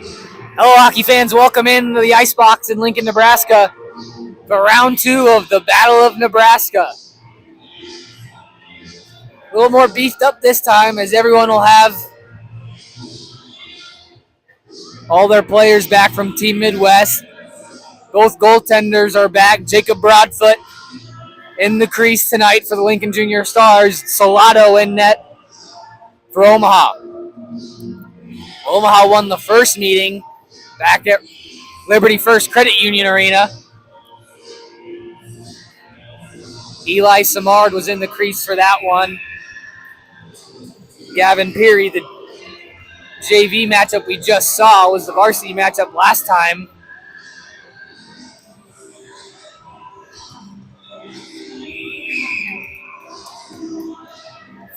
Hello, hockey fans. Welcome into the Icebox in Lincoln, Nebraska for round 2 of the Battle of Nebraska. A little more beefed up this time as everyone will have all their players back from Team Midwest. Both goaltenders are back. Jacob Broadfoot in the crease tonight for the Lincoln Junior Stars. Solado in net for Omaha. Omaha won the first meeting back at Liberty First Credit Union Arena. Eli Samard was in the crease for that one. Gavin Peary, the JV matchup we just saw, was the varsity matchup last time.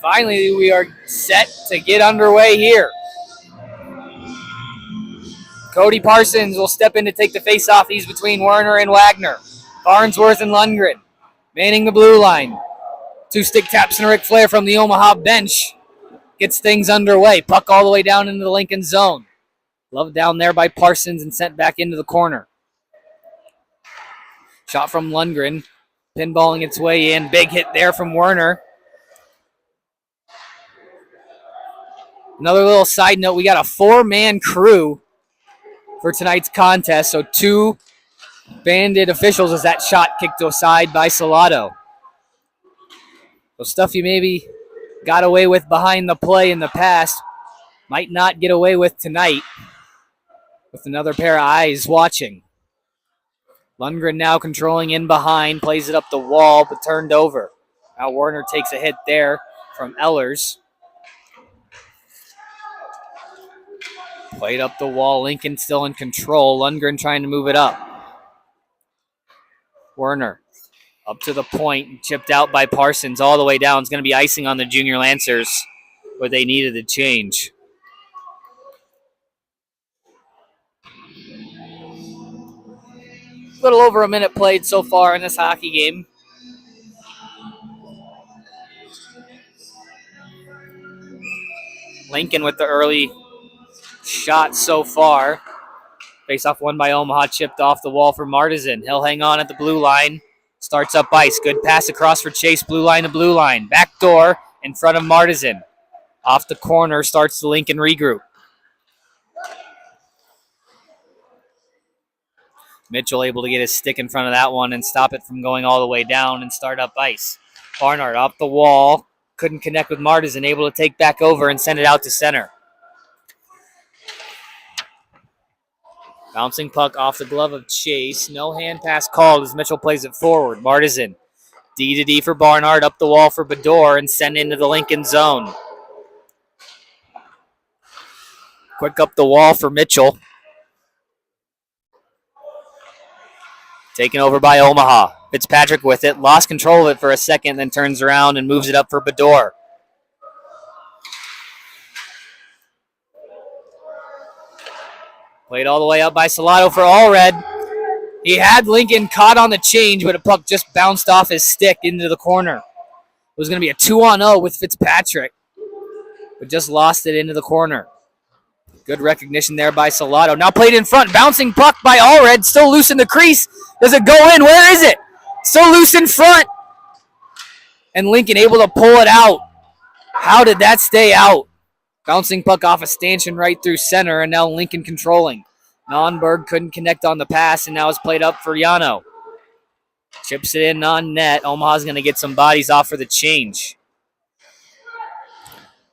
Finally, we are set to get underway here. Cody Parsons will step in to take the face-off. He's between Werner and Wagner. Farnsworth and Lundgren manning the blue line. 2 stick taps and a Ric Flair from the Omaha bench gets things underway. Puck all the way down into the Lincoln zone. Love down there by Parsons and sent back into the corner. Shot from Lundgren. Pinballing its way in. Big hit there from Werner. Another little side note, we got a 4-man crew for tonight's contest. So 2 banded officials as that shot kicked aside by Solado. So stuff you maybe got away with behind the play in the past might not get away with tonight with another pair of eyes watching. Lundgren now controlling in behind, plays it up the wall, but turned over. Now Werner takes a hit there from Ehlers. Played up the wall. Lincoln still in control. Lundgren trying to move it up. Werner up to the point. Chipped out by Parsons all the way down. It's going to be icing on the Junior Lancers where they needed a change. A little over a minute played so far in this hockey game. Lincoln with the early shot so far. Face-off won by Omaha, chipped off the wall for Martizan. He'll hang on at the blue line. Starts up ice. Good pass across for Chase. Blue line to blue line. Back door in front of Martizan. Off the corner starts the Lincoln regroup. Mitchell able to get his stick in front of that one and stop it from going all the way down and start up ice. Barnard off the wall. Couldn't connect with Martizan. Able to take back over and send it out to center. Bouncing puck off the glove of Chase. No hand pass called as Mitchell plays it forward. Martizan. D to D for Barnard. Up the wall for Bedore and sent into the Lincoln zone. Quick up the wall for Mitchell. Taken over by Omaha. Fitzpatrick with it. Lost control of it for a second, then turns around and moves it up for Bedore. Played all the way up by Solado for Allred. He had Lincoln caught on the change, but a puck just bounced off his stick into the corner. It was going to be a 2-on-0 with Fitzpatrick, but just lost it into the corner. Good recognition there by Solado. Now played in front. Bouncing puck by Allred. Still loose in the crease. Does it go in? Where is it? Still loose in front. And Lincoln able to pull it out. How did that stay out? Bouncing puck off a stanchion right through center, and now Lincoln controlling. Nonberg couldn't connect on the pass, and now it's played up for Yano. Chips it in on net. Omaha's going to get some bodies off for the change.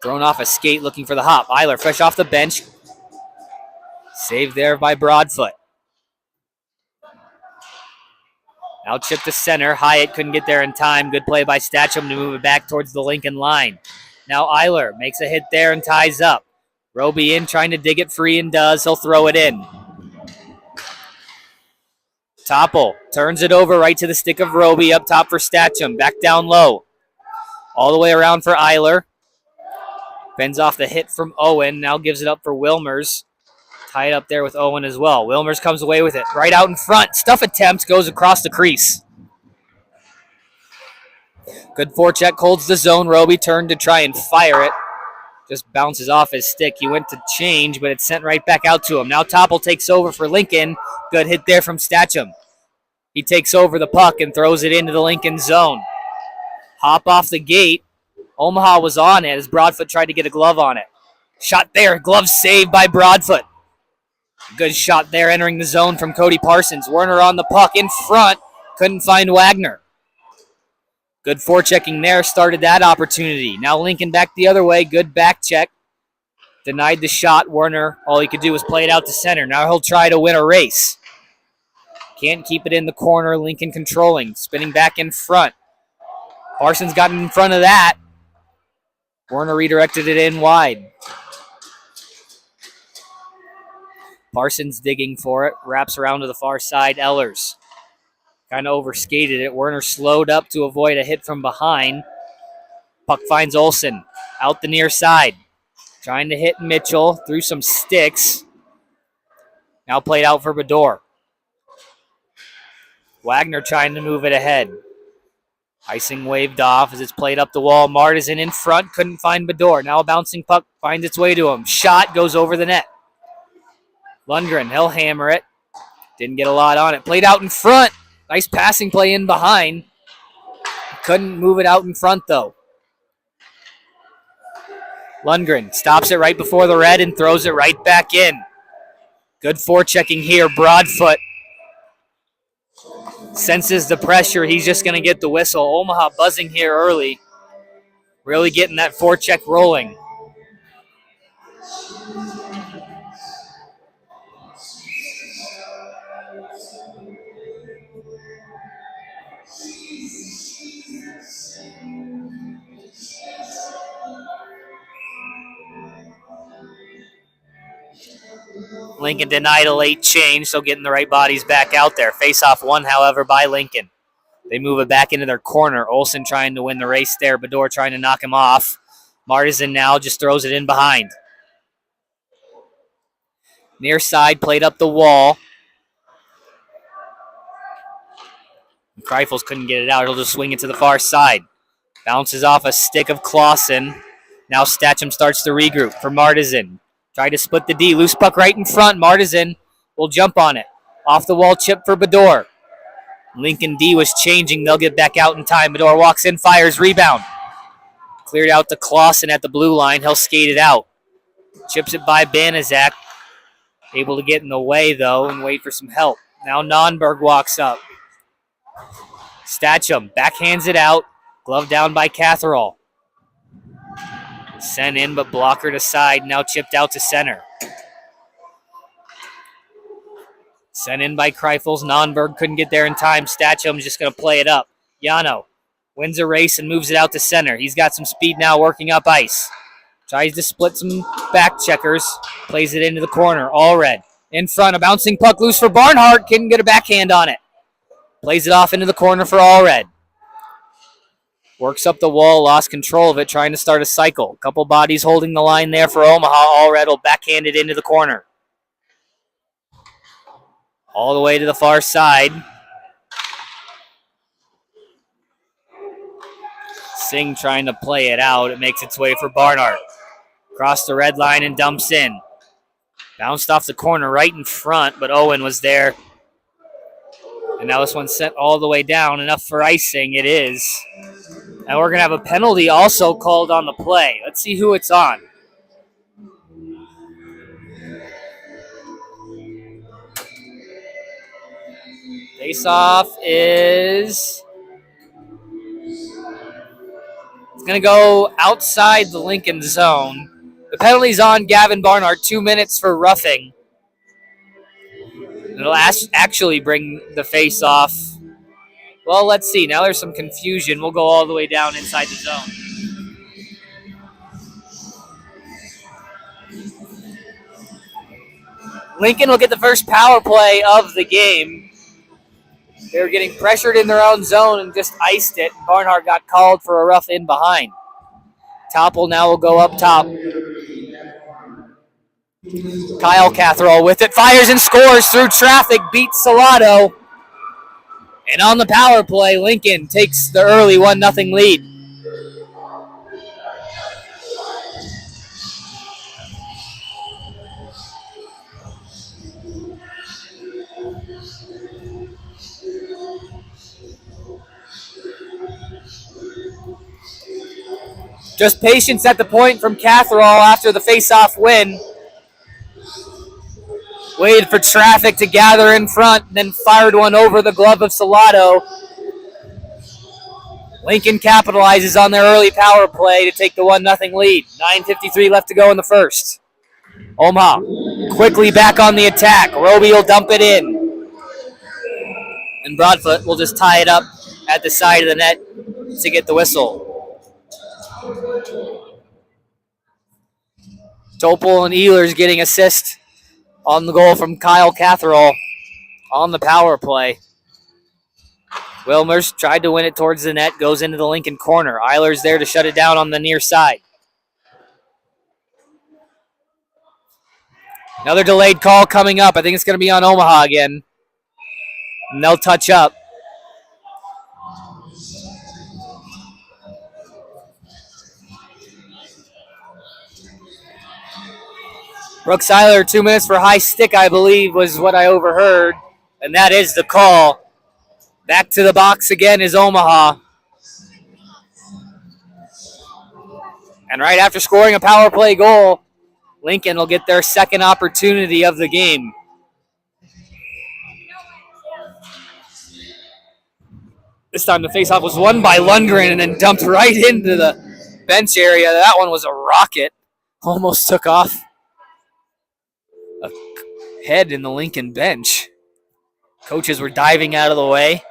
Thrown off a skate, looking for the hop. Eiler fresh off the bench. Saved there by Broadfoot. Now chip to center. Hyatt couldn't get there in time. Good play by Statcham to move it back towards the Lincoln line. Now Eiler makes a hit there and ties up. Roby in, trying to dig it free, and does. He'll throw it in. Topple turns it over right to the stick of Roby. Up top for Statcham. Back down low. All the way around for Eiler. Bends off the hit from Owen. Now gives it up for Wilmers. Tied up there with Owen as well. Wilmers comes away with it. Right out in front. Stuff attempt goes across the crease. Good forecheck holds the zone. Roby turned to try and fire it. Just bounces off his stick. He went to change, but it's sent right back out to him. Now Topple takes over for Lincoln. Good hit there from Statcham. He takes over the puck and throws it into the Lincoln zone. Hop off the gate. Omaha was on it as Broadfoot tried to get a glove on it. Shot there. Glove saved by Broadfoot. Good shot there entering the zone from Cody Parsons. Werner on the puck in front. Couldn't find Wagner. Good forechecking there. Started that opportunity. Now Lincoln back the other way. Good back check. Denied the shot. Werner, all he could do was play it out to center. Now he'll try to win a race. Can't keep it in the corner. Lincoln controlling. Spinning back in front. Parsons got in front of that. Werner redirected it in wide. Parsons digging for it. Wraps around to the far side. Ehlers kind of overskated it. Werner slowed up to avoid a hit from behind. Puck finds Olsen. Out the near side. Trying to hit Mitchell through some sticks. Now played out for Bedore. Wagner trying to move it ahead. Icing waved off as it's played up the wall. Martisan in front. Couldn't find Bedore. Now a bouncing puck finds its way to him. Shot goes over the net. Lundgren, he'll hammer it. Didn't get a lot on it. Played out in front. Nice passing play in behind. Couldn't move it out in front, though. Lundgren stops it right before the red and throws it right back in. Good forechecking here. Broadfoot senses the pressure. He's just going to get the whistle. Omaha buzzing here early. Really getting that forecheck rolling. Lincoln denied a late change, so getting the right bodies back out there. Face-off won, however, by Lincoln. They move it back into their corner. Olsen trying to win the race there. Bedore trying to knock him off. Martisan now just throws it in behind. Near side, played up the wall. Kreifels couldn't get it out. He'll just swing it to the far side. Bounces off a stick of Clausen. Now Statcham starts to regroup for Martisan. Tried to split the D. Loose puck right in front. Martisan will jump on it. Off the wall chip for Bedore. Lincoln D was changing. They'll get back out in time. Bedore walks in, fires, rebound. Cleared out to Clausen at the blue line. He'll skate it out. Chips it by Banaszak. Able to get in the way, though, and wait for some help. Now Nonberg walks up. Statcham backhands it out. Glove down by Catherall. Sent in, but blockered aside. Now chipped out to center. Sent in by Kreifels. Nonberg couldn't get there in time. Statcham's just going to play it up. Yano wins a race and moves it out to center. He's got some speed now working up ice. Tries to split some back checkers. Plays it into the corner. Allred in front. A bouncing puck loose for Barnhart. Couldn't get a backhand on it. Plays it off into the corner for Allred. Works up the wall, lost control of it, trying to start a cycle. Couple bodies holding the line there for Omaha. Allred will backhand it into the corner. All the way to the far side. Singh trying to play it out. It makes its way for Barnhart. Across the red line and dumps in. Bounced off the corner right in front, but Owen was there. And now this one's sent all the way down. Enough for icing. It is. And we're going to have a penalty also called on the play. Let's see who it's on. Face-off is... It's going to go outside the Lincoln zone. The penalty's on Gavin Barnhart. 2 minutes for roughing. It'll actually bring the face-off. Well, let's see. Now there's some confusion. We'll go all the way down inside the zone. Lincoln will get the first power play of the game. They were getting pressured in their own zone and just iced it. Barnhart got called for a rough in behind. Topple now will go up top. Kyle Catherall with it. Fires and scores through traffic. Beats Salado. And on the power play, Lincoln takes the early 1-0 lead. Just patience at the point from Catherall after the face-off win. Waited for traffic to gather in front, then fired one over the glove of Salado. Lincoln capitalizes on their early power play to take the 1-0 lead. 9:53 left to go in the first. Omaha quickly back on the attack. Roby will dump it in. And Broadfoot will just tie it up at the side of the net to get the whistle. Topol and Ehlers getting assist on the goal from Kyle Catherall on the power play. Wilmers tried to win it towards the net, goes into the Lincoln corner. Eilers there to shut it down on the near side. Another delayed call coming up. I think it's going to be on Omaha again. And they'll touch up. Brooks Eiler, 2 minutes for high stick, I believe, was what I overheard. And that is the call. Back to the box again is Omaha. And right after scoring a power play goal, Lincoln will get their second opportunity of the game. This time the faceoff was won by Lundgren and then dumped right into the bench area. That one was a rocket. Almost took off a head in the Lincoln bench. Coaches were diving out of the way.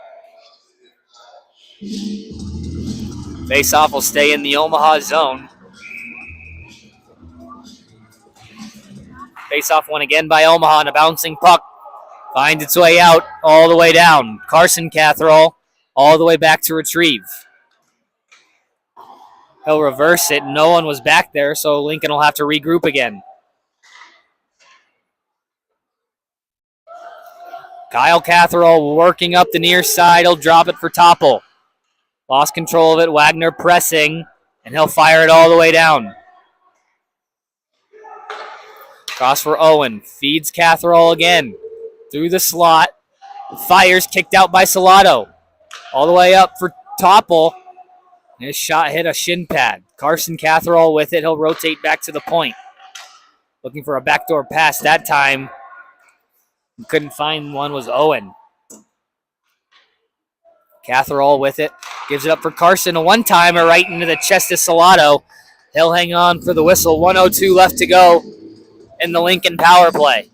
Faceoff will stay in the Omaha zone. Faceoff won again by Omaha, and a bouncing puck finds its way out all the way down. Carson Catherall all the way back to retrieve. He'll reverse it. No one was back there, so Lincoln will have to regroup again. Kyle Catherall working up the near side. He'll drop it for Topol. Lost control of it. Wagner pressing, and he'll fire it all the way down. Cross for Owen. Feeds Catherall again. Through the slot. Fires, kicked out by Salado. All the way up for Topol. His shot hit a shin pad. Carson Catherall with it. He'll rotate back to the point. Looking for a backdoor pass that time. Couldn't find one, was Owen. Catherall with it. Gives it up for Carson. A one-timer right into the chest of Salado. He'll hang on for the whistle. 1:02 left to go in the Lincoln power play.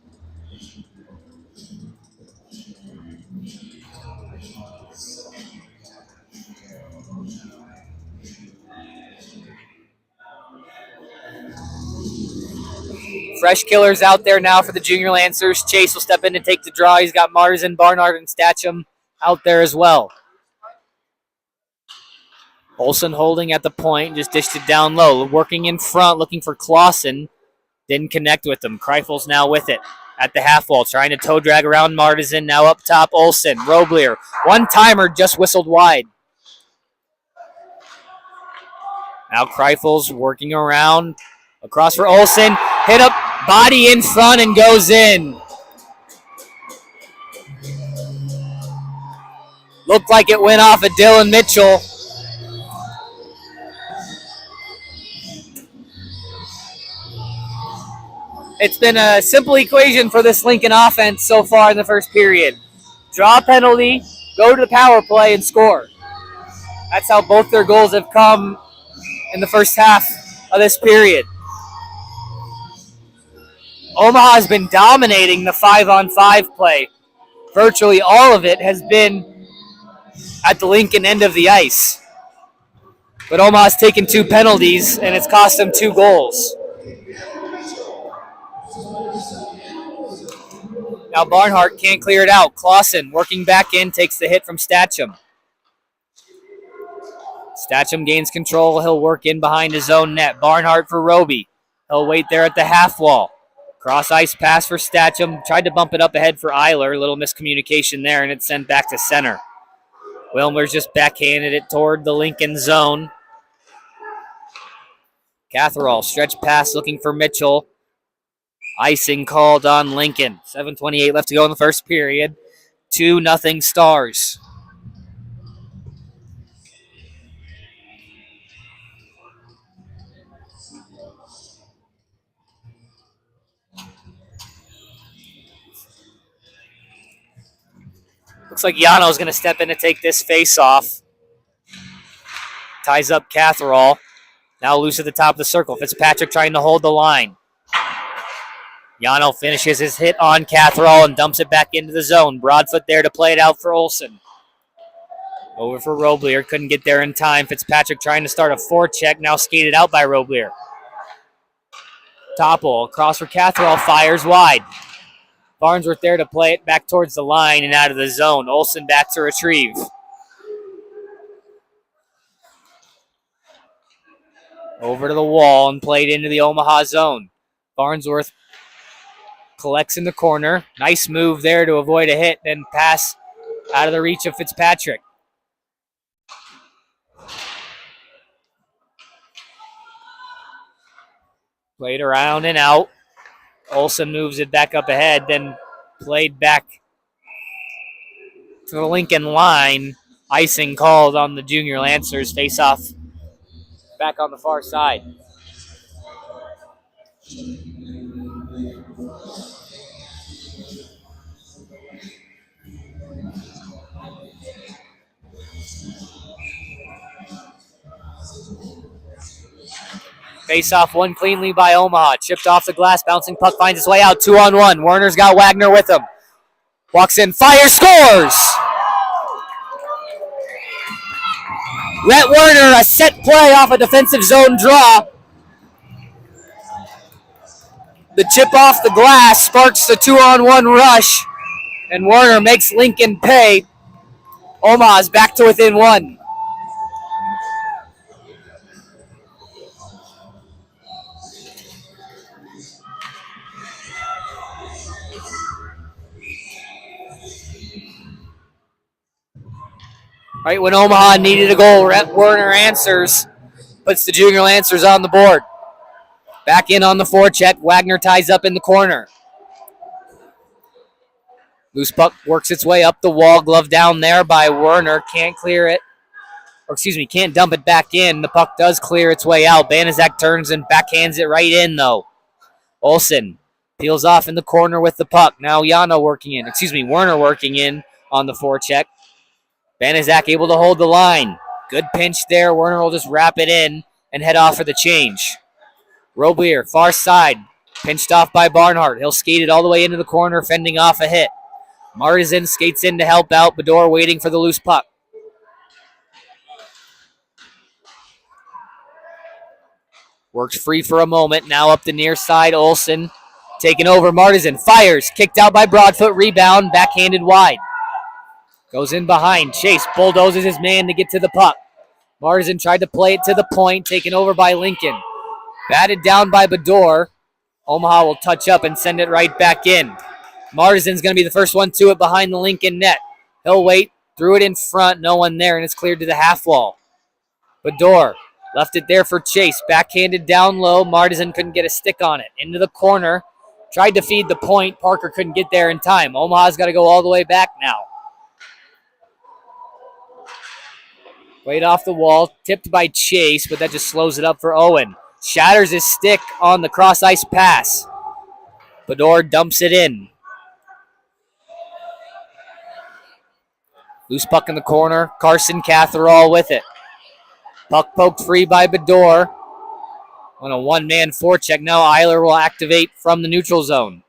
Fresh killers out there now for the Junior Lancers. Chase will step in to take the draw. He's got Marzin, Barnard, and Statcham out there as well. Olsen holding at the point, just dished it down low. Working in front, looking for Clausen. Didn't connect with him. Kreifel's now with it at the half wall, trying to toe drag around Martizan. Now up top, Olsen. Roblier. One-timer just whistled wide. Now Kreifel's working around. Across for Olsen. Hit up, body in front, and goes in. Looked like it went off of Dylan Mitchell. It's been a simple equation for this Lincoln offense so far in the first period. Draw a penalty, go to the power play, and score. That's how both their goals have come in the first half of this period. Omaha has been dominating the 5-on-5 play. Virtually all of it has been at the Lincoln end of the ice. But Omaha's taken 2 penalties, and it's cost them 2 goals. Now Barnhart can't clear it out. Clausen working back in, takes the hit from Statcham. Statcham gains control. He'll work in behind his own net. Barnhart for Roby. He'll wait there at the half wall. Cross ice pass for Statcham. Tried to bump it up ahead for Eiler. A little miscommunication there, and it's sent back to center. Wilmer's just backhanded it toward the Lincoln zone. Catherall, stretch pass looking for Mitchell. Icing called on Lincoln. 7:28 left to go in the first period. 2-0 Stars. Looks like Yano's going to step in to take this face off. Ties up Catherall. Now loose at the top of the circle. Fitzpatrick trying to hold the line. Yano finishes his hit on Catherall and dumps it back into the zone. Broadfoot there to play it out for Olsen. Over for Roblier. Couldn't get there in time. Fitzpatrick trying to start a forecheck. Now skated out by Roblier. Topple across for Catherall. Fires wide. Farnsworth there to play it back towards the line and out of the zone. Olsen back to retrieve. Over to the wall and played into the Omaha zone. Farnsworth collects in the corner. Nice move there to avoid a hit, then pass out of the reach of Fitzpatrick. Played around and out. Olsen moves it back up ahead, then played back to the Lincoln line. Icing called on the Junior Lancers. Face off back on the far side. Face off won cleanly by Omaha. Chipped off the glass. Bouncing puck finds its way out. 2-on-1. Werner's got Wagner with him. Walks in. Fire, scores! Rhett Werner, a set play off a defensive zone draw. The chip off the glass sparks the 2-on-1 rush, and Werner makes Lincoln pay. Omaha's back to within one. Right when Omaha needed a goal, Rhett Werner answers, puts the Junior Lancers on the board. Back in on the forecheck. Wagner ties up in the corner. Loose puck works its way up the wall. Glove down there by Werner. Can't clear it. Can't dump it back in. The puck does clear its way out. Banaszak turns and backhands it right in, though. Olsen peels off in the corner with the puck. Now Werner working in on the forecheck. Banaszak able to hold the line. Good pinch there. Werner will just wrap it in and head off for the change. Roblier, far side. Pinched off by Barnhart. He'll skate it all the way into the corner, fending off a hit. Martizan skates in to help out. Bedore waiting for the loose puck. Works free for a moment. Now up the near side. Olsen taking over. Martizan fires. Kicked out by Broadfoot. Rebound. Backhanded wide. Goes in behind. Chase bulldozes his man to get to the puck. Martizan tried to play it to the point. Taken over by Lincoln. Batted down by Bedore. Omaha will touch up and send it right back in. Martizan's going to be the first one to it behind the Lincoln net. He'll wait. Threw it in front. No one there, and it's cleared to the half wall. Bedore left it there for Chase. Backhanded down low. Martizan couldn't get a stick on it. Into the corner. Tried to feed the point. Parker couldn't get there in time. Omaha's got to go all the way back now. Played off the wall. Tipped by Chase, but that just slows it up for Owen. Shatters his stick on the cross-ice pass. Bedore dumps it in. Loose puck in the corner. Carson Catherall with it. Puck poked free by Bedore. On a one-man forecheck. Now Eiler will activate from the neutral zone.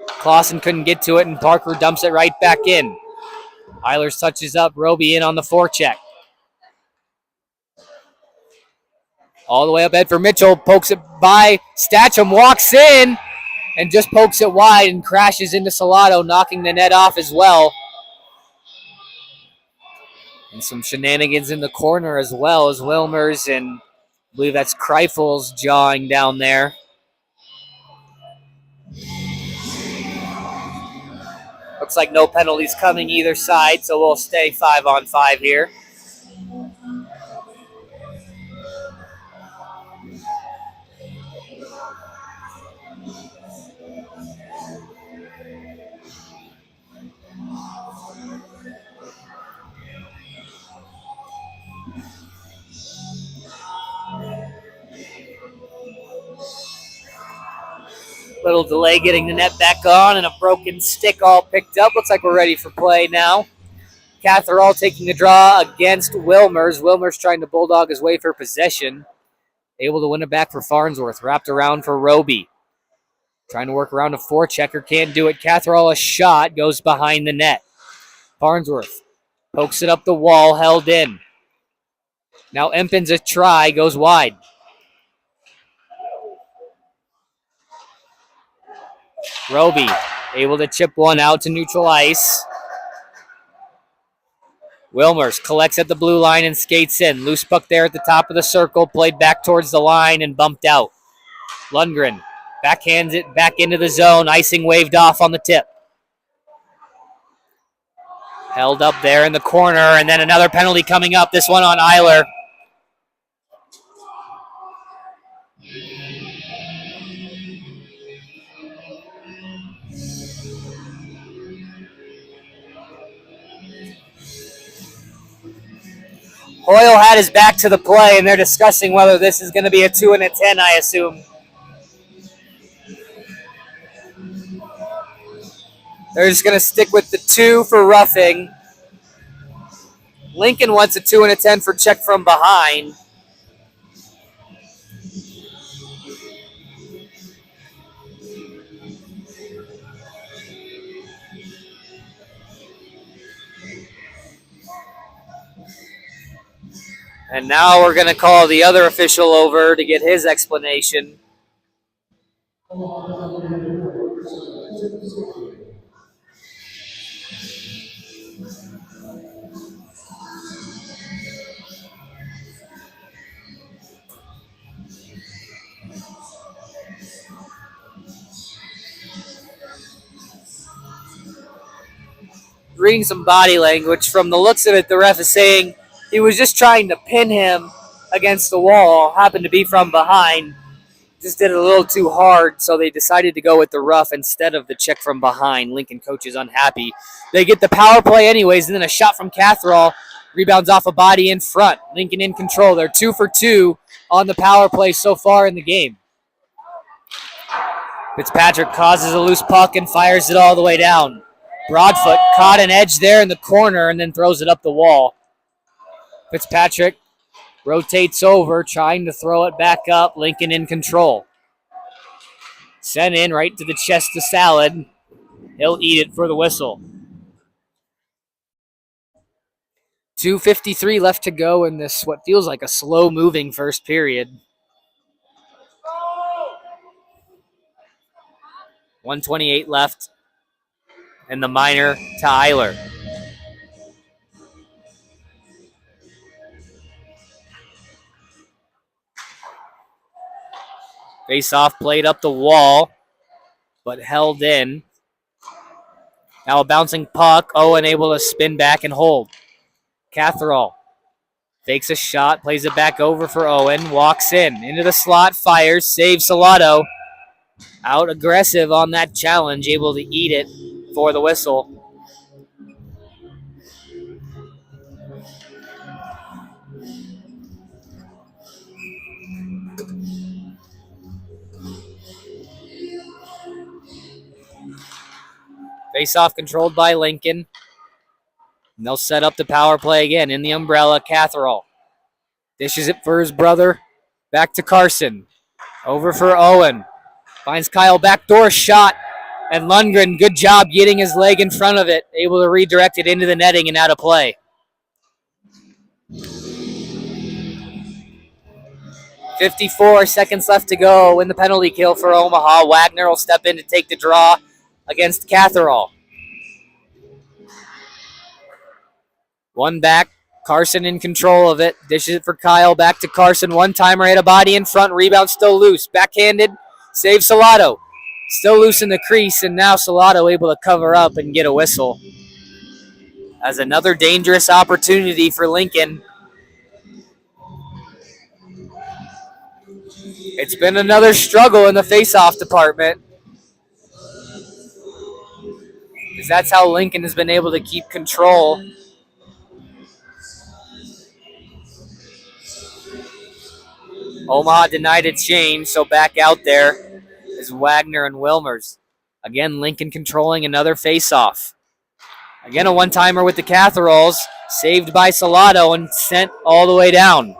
Clausen couldn't get to it, and Parker dumps it right back in. Eilers touches up. Roby in on the forecheck. All the way up head for Mitchell. Pokes it by Statcham. Walks in and just pokes it wide and crashes into Salado, knocking the net off as well. And some shenanigans in the corner as well as Wilmers, and I believe that's Kreifel's jawing down there. Looks like no penalties coming either side, so we'll stay 5-on-5 here. Little delay getting the net back on and a broken stick all picked up. Looks like we're ready for play now. Catherall taking the draw against Wilmers. Wilmers trying to bulldog his way for possession. Able to win it back for Farnsworth. Wrapped around for Roby. Trying to work around a forechecker. Can't do it. Catherall a shot. Goes behind the net. Farnsworth pokes it up the wall. Held in. Now Empins a try. Goes wide. Roby able to chip one out to neutral ice. Wilmers collects at the blue line and skates in. Loose puck there at the top of the circle. Played back towards the line and bumped out. Lundgren backhands it back into the zone. Icing waved off on the tip. Held up there in the corner, and then another penalty coming up. This one on Eiler. Hoyle had his back to the play, and they're discussing whether this is going to be a 2 and a 10, I assume. They're just going to stick with the 2 for roughing. Lincoln wants a 2 and a 10 for check from behind. And now we're going to call the other official over to get his explanation. Reading some body language. From the looks of it, the ref is saying he was just trying to pin him against the wall. Happened to be from behind. Just did it a little too hard, so they decided to go with the rough instead of the check from behind. Lincoln coach is unhappy. They get the power play anyways, and then a shot from Catherall. Rebounds off a body in front. Lincoln in control. They're 2 for 2 on the power play so far in the game. Fitzpatrick causes a loose puck and fires it all the way down. Broadfoot caught an edge there in the corner and then throws it up the wall. Fitzpatrick rotates over, trying to throw it back up. Lincoln in control. Sent in right to the chest of Salad. He'll eat it for the whistle. 2:53 left to go in this, what feels like a slow-moving first period. 1:28 left. And the minor to Eiler. Face-off played up the wall, but held in. Now a bouncing puck. Owen able to spin back and hold. Catherall fakes a shot, plays it back over for Owen, walks in, into the slot, fires, saves Salado. Out aggressive on that challenge, able to eat it for the whistle. Face-off controlled by Lincoln. And they'll set up the power play again in the umbrella. Catherall dishes it for his brother. Back to Carson. Over for Owen. Finds Kyle backdoor shot. And Lundgren, good job getting his leg in front of it. Able to redirect it into the netting and out of play. 54 seconds left to go in the penalty kill for Omaha. Wagner will step in to take the draw against Catherall. One back. Carson in control of it. Dishes it for Kyle. Back to Carson. One-timer hit a body in front. Rebound still loose. Backhanded. Save Salado. Still loose in the crease, and now Salado able to cover up and get a whistle. As another dangerous opportunity for Lincoln. It's been another struggle in the face-off department. Because that's how Lincoln has been able to keep control. Omaha denied a change, so back out there is is Wagner and Wilmers. Again, Lincoln controlling another face-off. Again, a one-timer with the Catherolls, saved by Salado and sent all the way down.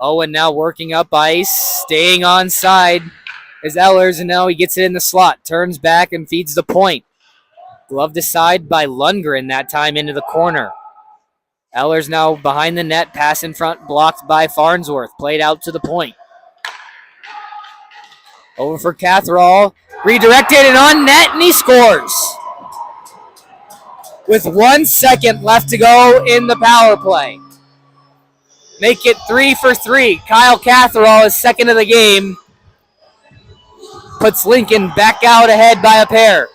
Owen now working up ice, staying on side is Ehlers, and now he gets it in the slot, turns back and feeds the point. Gloved aside by Lundgren that time into the corner. Ehlers now behind the net, pass in front, blocked by Farnsworth, played out to the point. Over for Catherall, redirected and on net, and he scores. With 1 second left to go in the power play. Make it 3 for 3. Kyle Catherall is second of the game. Puts Lincoln back out ahead by a pair.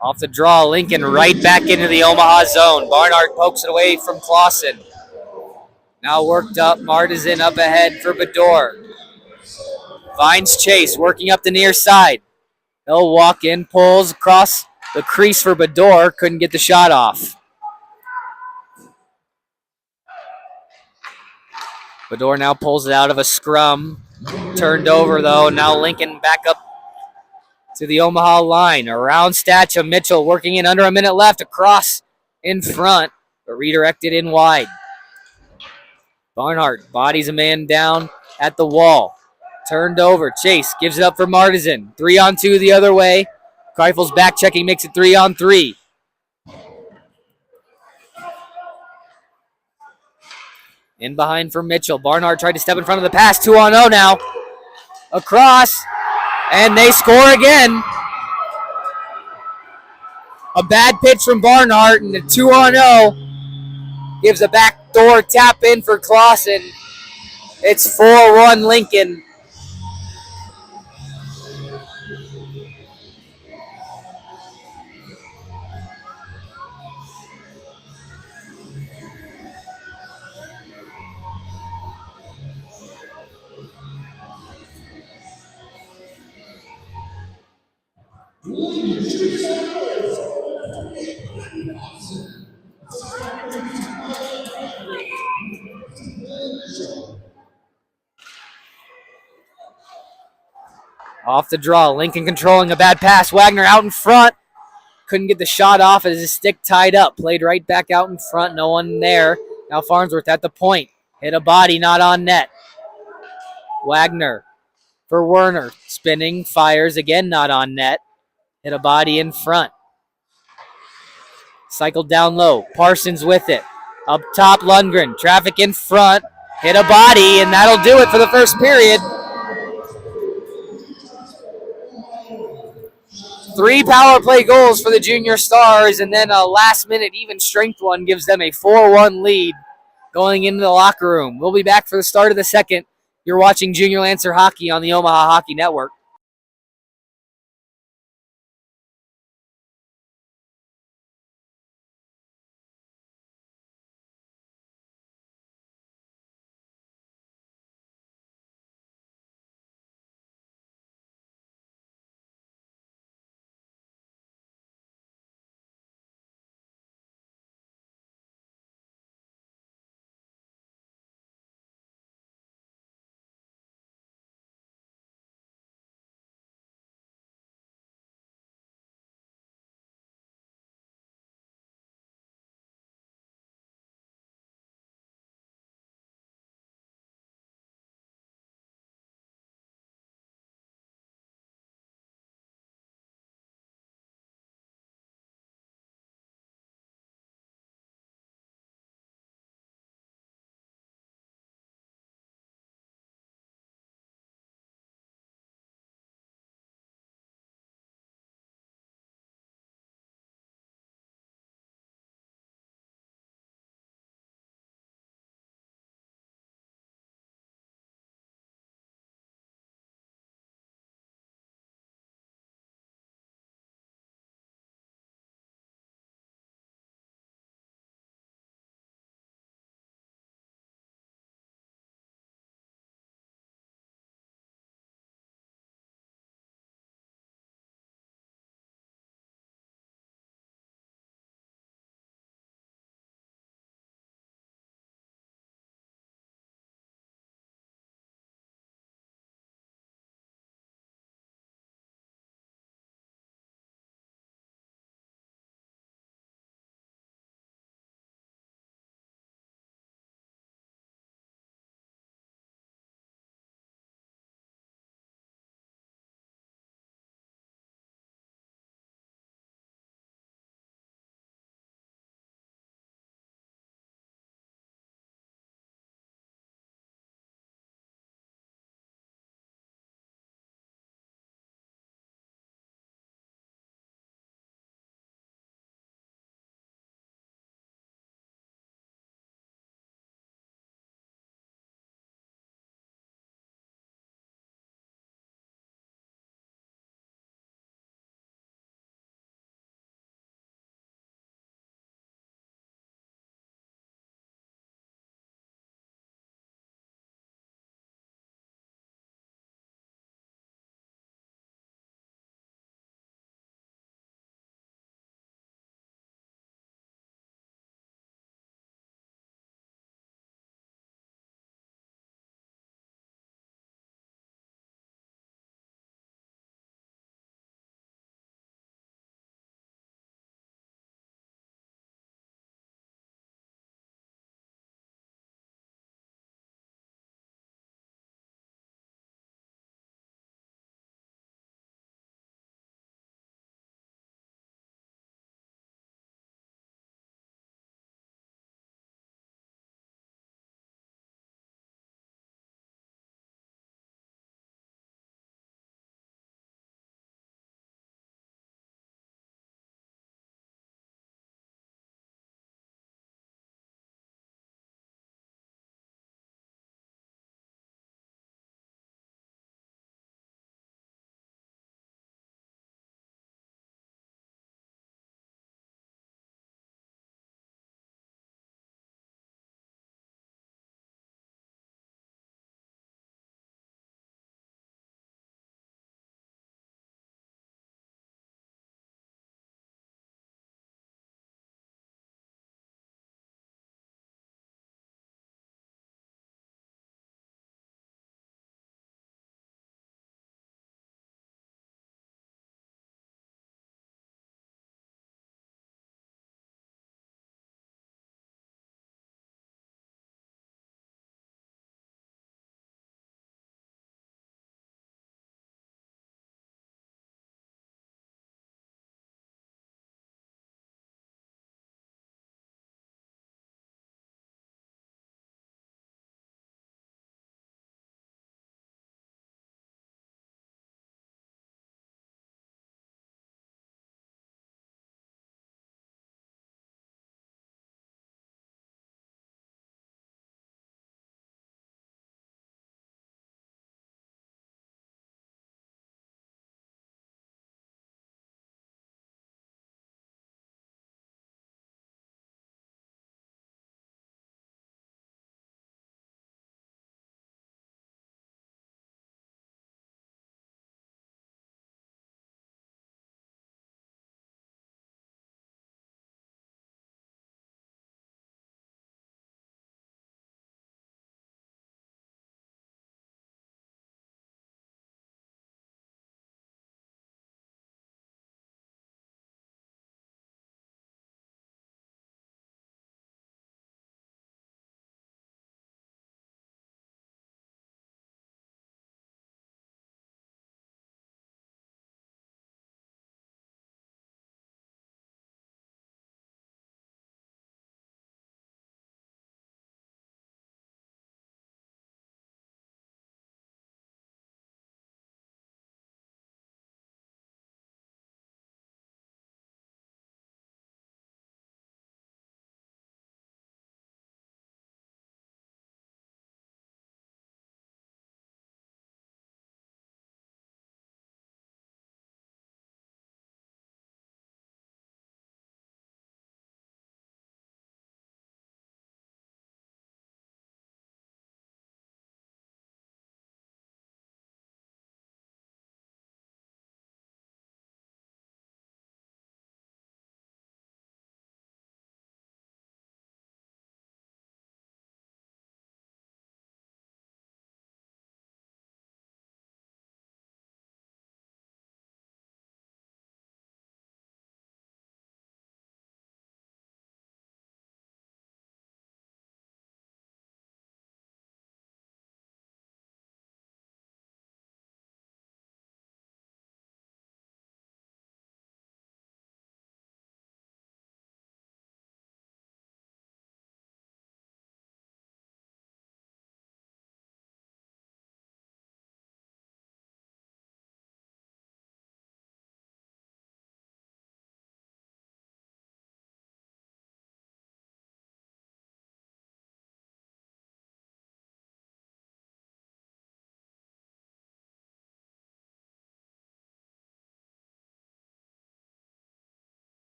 Off the draw, Lincoln right back into the Omaha zone. Barnard pokes it away from Clausen. Now worked up, Martizan up ahead for Bedore. Finds Chase, working up the near side. He'll walk in, pulls across the crease for Bedore, couldn't get the shot off. Bedore now pulls it out of a scrum. Turned over though, now Lincoln back up to the Omaha line. Around Stacha, Mitchell working in under a minute left, across in front, but redirected in wide. Barnhart bodies a man down at the wall. Turned over. Chase gives it up for Martizan. 3-on-2 the other way. Kreifel's back checking, makes it 3-on-3. In behind for Mitchell. Barnhart tried to step in front of the pass. 2-on-0 now. Across. And they score again. A bad pitch from Barnhart, and the 2-on-0 gives a backdoor tap in for Clausen. It's 4-1 Lincoln. Off the draw, Lincoln controlling a bad pass. Wagner out in front. Couldn't get the shot off as his stick tied up. Played right back out in front. No one there. Now Farnsworth at the point. Hit a body, not on net. Wagner for Werner. Spinning, fires again, not on net. Hit a body in front. Cycled down low. Parsons with it. Up top, Lundgren. Traffic in front. Hit a body, and that'll do it for the first period. 3 power play goals for the Junior Stars, and then a last-minute even strength one gives them a 4-1 lead going into the locker room. We'll be back for the start of the second. You're watching Junior Lancer Hockey on the Omaha Hockey Network.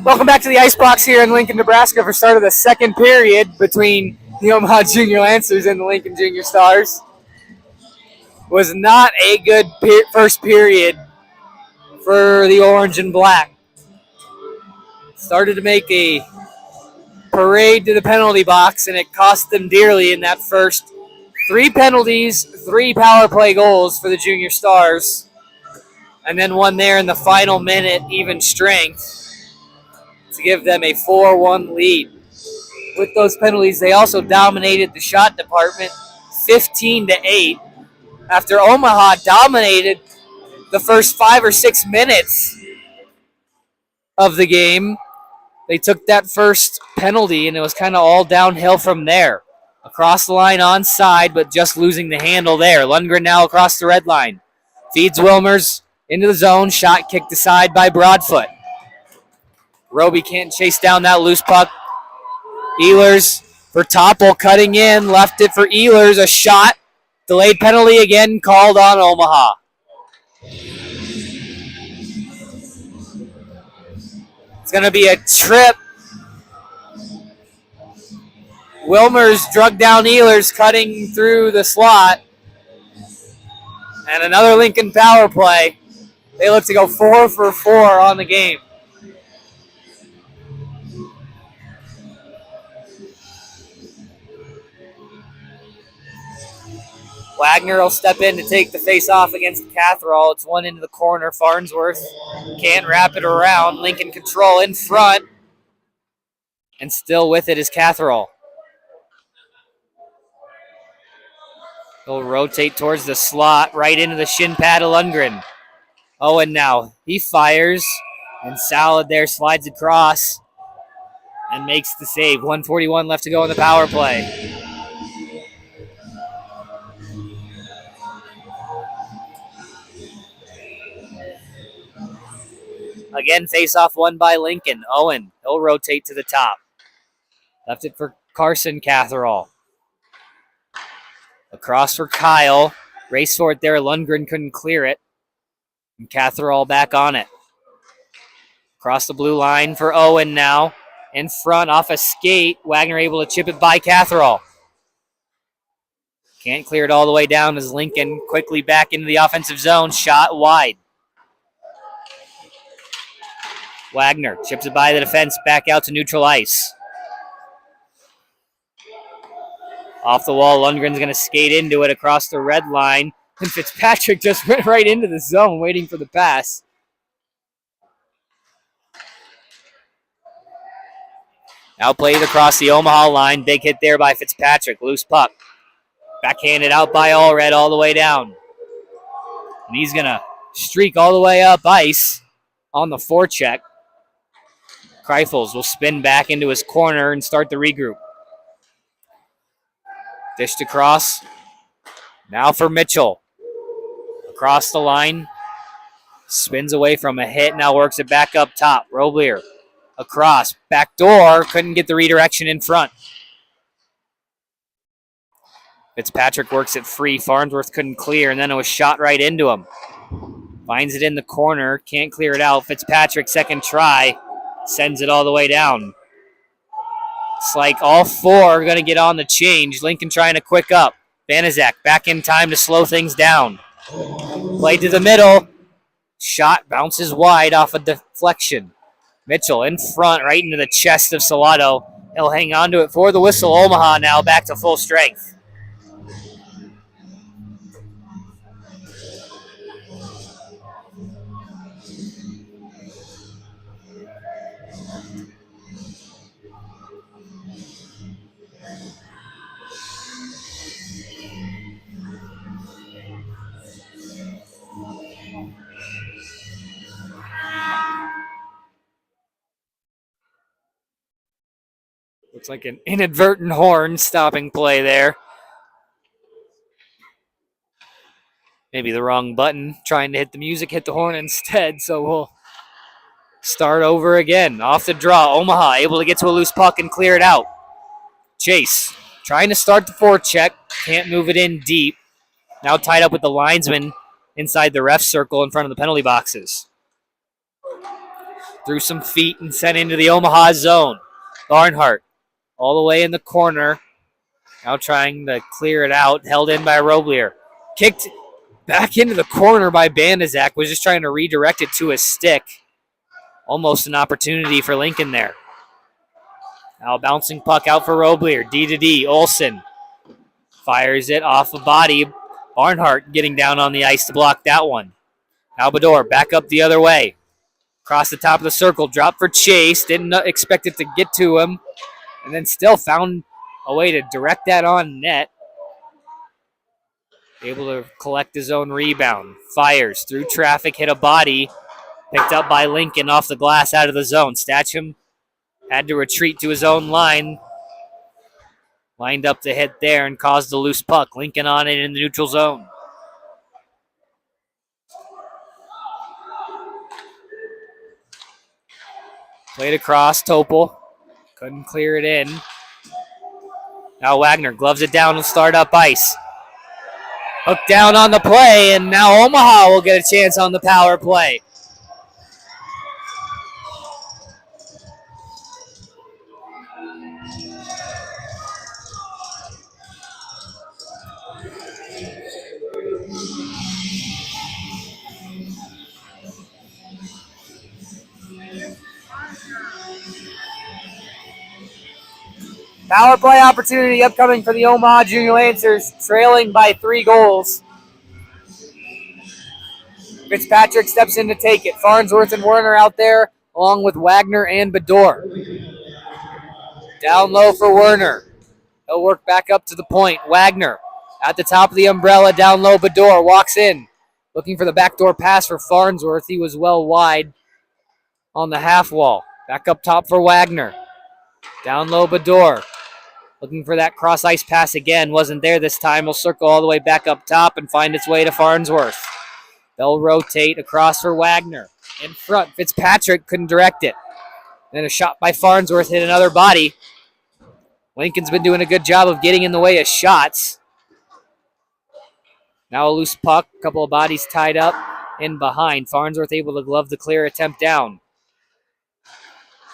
Welcome back to the Icebox here in Lincoln, Nebraska for start of the second period between the Omaha Junior Lancers and the Lincoln Junior Stars. Was not a good first period for the orange and black. Started to make a parade to the penalty box, and it cost them dearly in that first. 3 penalties, 3 power play goals for the Junior Stars, and then one there in the final minute, even strength, to give them a 4-1 lead. With those penalties, they also dominated the shot department 15-8 after Omaha dominated the first 5 or 6 minutes of the game. They took that first penalty, and it was kind of all downhill from there. Across the line onside, but just losing the handle there. Lundgren now across the red line. Feeds Wilmers into the zone. Shot kicked aside by Broadfoot. Roby can't chase down that loose puck. Ehlers for Topple cutting in. Left it for Ehlers. A shot. Delayed penalty again called on Omaha. It's going to be a trip. Wilmers drug down Ehlers, cutting through the slot. And another Lincoln power play. They look to go 4 for 4 on the game. Wagner will step in to take the face off against Catherall. It's one into the corner. Farnsworth can't wrap it around. Lincoln control in front. And still with it is Catherall. He'll rotate towards the slot, right into the shin pad of Lundgren. Owen now, he fires, and Salad there slides across and makes the save. 1:41 left to go in the power play. Again, face-off won by Lincoln. Owen, he'll rotate to the top. Left it for Carson Catherall. Across for Kyle. Race for it there. Lundgren couldn't clear it. And Catherall back on it. Across the blue line for Owen now. In front off a skate. Wagner able to chip it by Catherall. Can't clear it all the way down as Lincoln quickly back into the offensive zone. Shot wide. Wagner chips it by the defense, back out to neutral ice. Off the wall, Lundgren's going to skate into it across the red line. And Fitzpatrick just went right into the zone waiting for the pass. Now played across the Omaha line. Big hit there by Fitzpatrick. Loose puck. Backhanded out by Allred all the way down. And he's going to streak all the way up ice on the forecheck. Kreifels will spin back into his corner and start the regroup. Dished across. Now for Mitchell. Across the line. Spins away from a hit. Now works it back up top. Roblier. Across. Back door. Couldn't get the redirection in front. Fitzpatrick works it free. Farnsworth couldn't clear, and then it was shot right into him. Finds it in the corner. Can't clear it out. Fitzpatrick, second try. Sends it all the way down. It's like all 4 are going to get on the change. Lincoln trying to quick up. Banaszak back in time to slow things down. Play to the middle. Shot bounces wide off a deflection. Mitchell in front, right into the chest of Salado. He'll hang on to it for the whistle. Omaha now back to full strength. Looks like an inadvertent horn stopping play there. Maybe the wrong button. Trying to hit the music, hit the horn instead. So we'll start over again. Off the draw. Omaha able to get to a loose puck and clear it out. Chase trying to start the forecheck. Can't move it in deep. Now tied up with the linesman inside the ref circle in front of the penalty boxes. through some feet and sent into the Omaha zone. Barnhart all the way in the corner. Now trying to clear it out. Held in by Roblier. Kicked back into the corner by Banaszak. Was just trying to redirect it to his stick. Almost an opportunity for Lincoln there. Now a bouncing puck out for Roblier. D to D. Olsen fires it off a body. Barnhart getting down on the ice to block that one. Now Bedore back up the other way. Across the top of the circle. Drop for Chase. Didn't expect it to get to him. And then still found a way to direct that on net. Able to collect his own rebound. Fires through traffic. Hit a body. Picked up by Lincoln off the glass out of the zone. Statcham had to retreat to his own line. Lined up to hit there and caused the loose puck. Lincoln on it in the neutral zone. Played across. Topol couldn't clear it in. Now Wagner gloves it down and start up ice. Hooked down on the play, and now Omaha will get a chance on the power play. Power play opportunity upcoming for the Omaha Junior Lancers, trailing by 3 goals. Fitzpatrick steps in to take it. Farnsworth and Werner out there, along with Wagner and Bedore. Down low for Werner. He'll work back up to the point. Wagner at the top of the umbrella, down low. Bedore walks in, looking for the backdoor pass for Farnsworth. He was well wide on the half wall. Back up top for Wagner. Down low, Bedore. Looking for that cross ice pass again. Wasn't there this time. Will circle all the way back up top and find its way to Farnsworth. They'll rotate across for Wagner. In front, Fitzpatrick couldn't direct it. Then a shot by Farnsworth hit another body. Lincoln's been doing a good job of getting in the way of shots. Now a loose puck. A couple of bodies tied up in behind. Farnsworth able to glove the clear attempt down.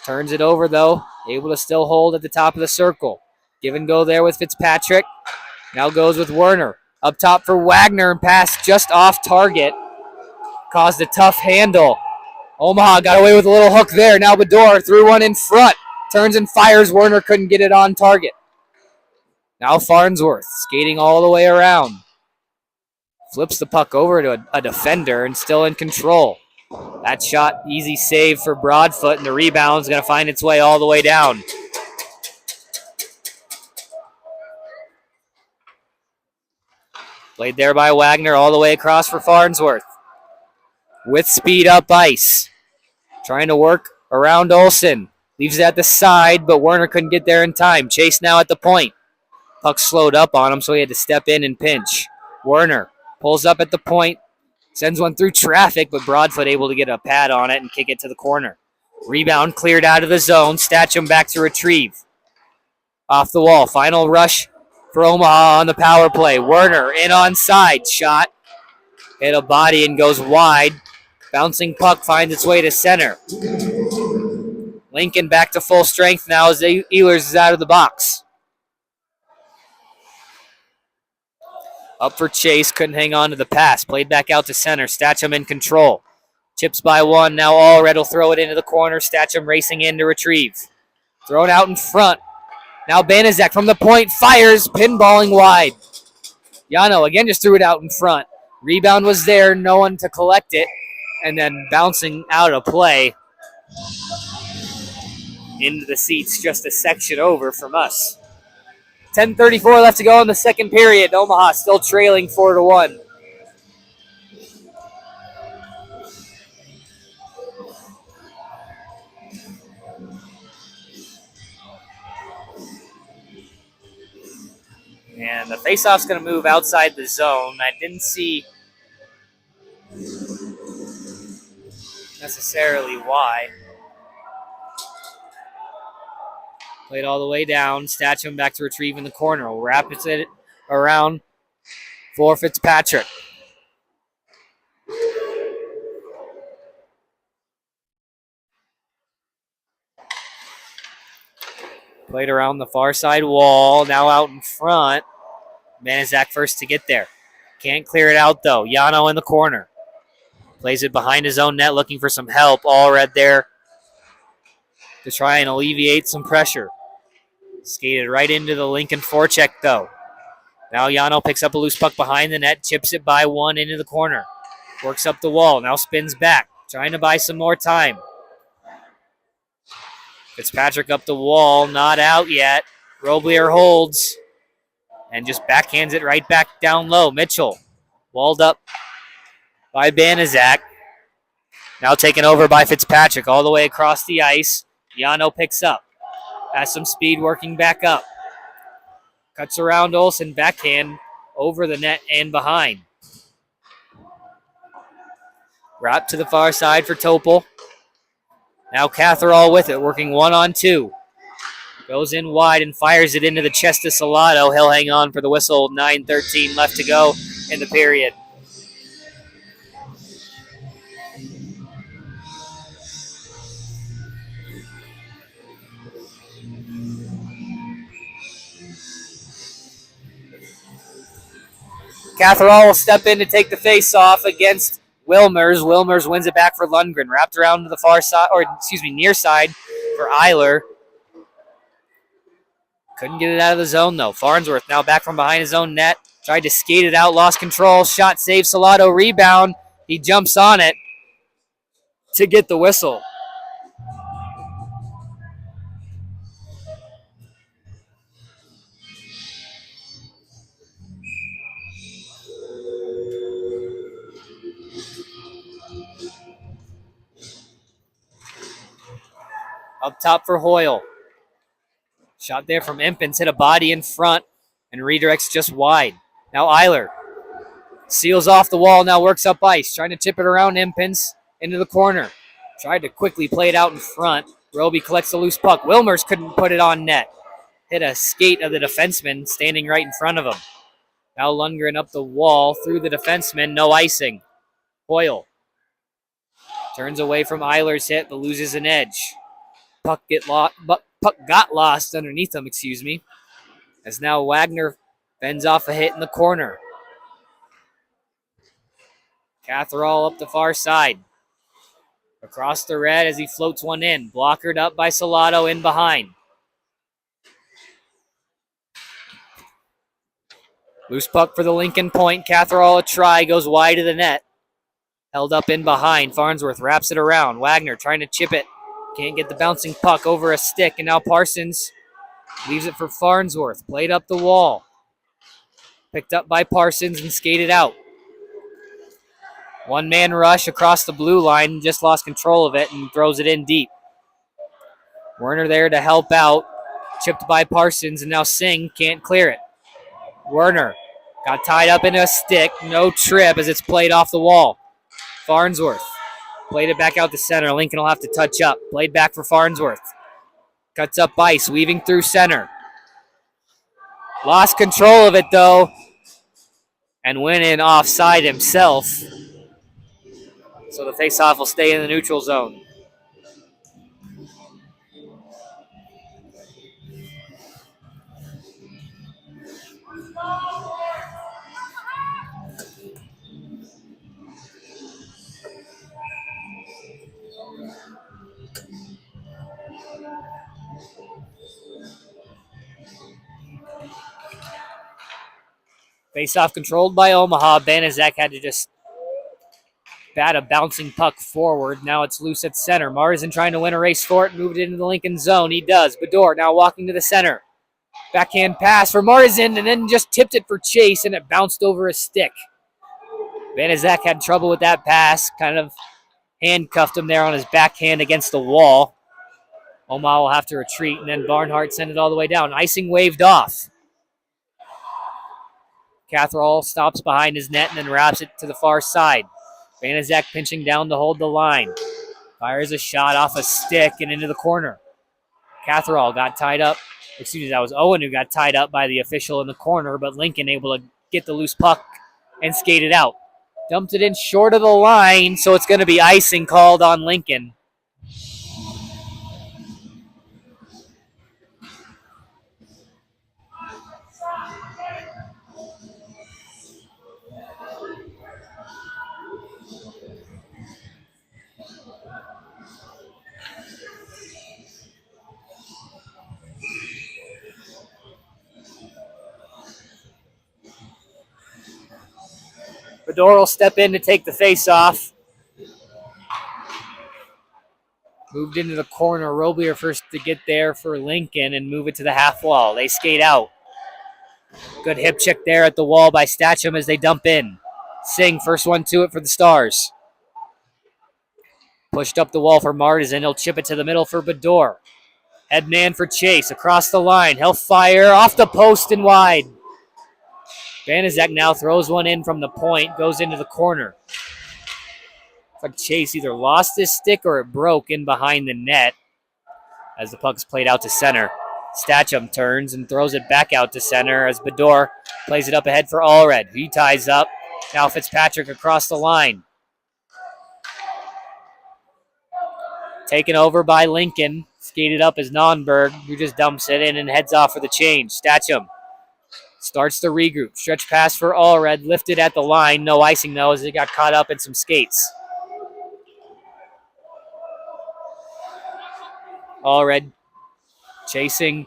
Turns it over, though. Able to still hold at the top of the circle. Give and go there with Fitzpatrick. Now goes with Werner. Up top for Wagner and pass just off target. Caused a tough handle. Omaha got away with a little hook there. Now Bedore threw one in front. Turns and fires. Werner couldn't get it on target. Now Farnsworth skating all the way around. Flips the puck over to a defender and still in control. That shot, easy save for Broadfoot, and the rebound's going to find its way all the way down. Played there by Wagner all the way across for Farnsworth. With speed up ice. Trying to work around Olsen. Leaves it at the side, but Werner couldn't get there in time. Chase now at the point. Puck slowed up on him, so he had to step in and pinch. Werner pulls up at the point. Sends one through traffic, but Broadfoot able to get a pad on it and kick it to the corner. Rebound cleared out of the zone. Statcham back to retrieve. Off the wall. Final rush for Omaha on the power play. Werner in onside. Shot. Hit a body and goes wide. Bouncing puck finds its way to center. Lincoln back to full strength now as Ehlers is out of the box. Up for Chase, couldn't hang on to the pass. Played back out to center. Statcham in control. Chips by one. Now Allred will throw it into the corner. Statcham racing in to retrieve. Thrown out in front. Now Banaszak from the point fires, pinballing wide. Yano again just threw it out in front. Rebound was there, no one to collect it. And then bouncing out of play into the seats just a section over from us. 10:34 left to go in the second period. Omaha still trailing 4-1. And the faceoff's going to move outside the zone. I didn't see necessarily why. Played all the way down. Statcham back to retrieve in the corner. Wraps it around for Fitzpatrick. Played around the far side wall. Now out in front. Banaszak first to get there. Can't clear it out, though. Yano in the corner. Plays it behind his own net, looking for some help. All red there to try and alleviate some pressure. Skated right into the Lincoln forecheck, though. Now Yano picks up a loose puck behind the net, chips it by one into the corner. Works up the wall, now spins back, trying to buy some more time. Fitzpatrick up the wall, not out yet. Roblier holds and just backhands it right back down low. Mitchell walled up by Banaszak. Now taken over by Fitzpatrick all the way across the ice. Yano picks up. Has some speed working back up. Cuts around Olsen, backhand over the net and behind. Wrap to the far side for Topol. Now Catherall with it, working 1-on-2. Goes in wide and fires it into the chest of Salado. He'll hang on for the whistle. 9:13 left to go in the period. Catherall will step in to take the face-off against Wilmers. Wilmers wins it back for Lundgren. Wrapped around to the far side, near side for Eiler. Couldn't get it out of the zone, though. Farnsworth now back from behind his own net. Tried to skate it out, lost control. Shot save, Salado rebound. He jumps on it to get the whistle. Up top for Hoyle. Shot there from Impens, hit a body in front and redirects just wide. Now Eiler seals off the wall, now works up ice, trying to tip it around Impens into the corner. Tried to quickly play it out in front. Roby collects the loose puck. Wilmers couldn't put it on net. Hit a skate of the defenseman standing right in front of him. Now Lundgren up the wall through the defenseman, no icing. Hoyle turns away from Eiler's hit, but loses an edge. Puck got lost underneath him, as now Wagner fends off a hit in the corner. Catherall up the far side. Across the red as he floats one in. Blockered up by Salado in behind. Loose puck for the Lincoln point. Catherall a try, goes wide of the net. Held up in behind. Farnsworth wraps it around. Wagner trying to chip it. Can't get the bouncing puck over a stick, and now Parsons leaves it for Farnsworth. Played up the wall. Picked up by Parsons and skated out. One-man rush across the blue line, just lost control of it and throws it in deep. Werner there to help out. Chipped by Parsons, and now Singh can't clear it. Werner got tied up in a stick. No trip as it's played off the wall. Farnsworth played it back out to center. Lincoln will have to touch up. Played back for Farnsworth. Cuts up ice, weaving through center. Lost control of it, though, and went in offside himself. So the faceoff will stay in the neutral zone. Faceoff controlled by Omaha. Banaszak had to just bat a bouncing puck forward. Now it's loose at center. Marzin trying to win a race for it. Moved it into the Lincoln zone. He does. Bedore now walking to the center. Backhand pass for Marzin and then just tipped it for Chase and it bounced over a stick. Banaszak had trouble with that pass. Kind of handcuffed him there on his backhand against the wall. Omaha will have to retreat, and then Barnhart sent it all the way down. Icing waved off. Catherall stops behind his net and then wraps it to the far side. Banaszak pinching down to hold the line. Fires a shot off a stick and into the corner. Catherall got tied up. That was Owen who got tied up by the official in the corner, but Lincoln able to get the loose puck and skate it out. Dumped it in short of the line, so it's going to be icing called on Lincoln. Bador will step in to take the face off. Moved into the corner. Roblier first to get there for Lincoln and move it to the half wall. They skate out. Good hip check there at the wall by Statcham as they dump in. Singh, first one to it for the Stars. Pushed up the wall for Martisan. He'll chip it to the middle for Bador. Head man for Chase. Across the line. He'll fire off the post and wide. Banaszak now throws one in from the point. Goes into the corner. It's like Chase either lost his stick or it broke in behind the net as the puck's played out to center. Statcham turns and throws it back out to center as Bador plays it up ahead for Allred. He ties up. Now Fitzpatrick across the line. Taken over by Lincoln. Skated up as Nonberg, who just dumps it in and heads off for the change. Statcham starts to regroup. Stretch pass for Allred. Lifted at the line. No icing, though, as it got caught up in some skates. Allred chasing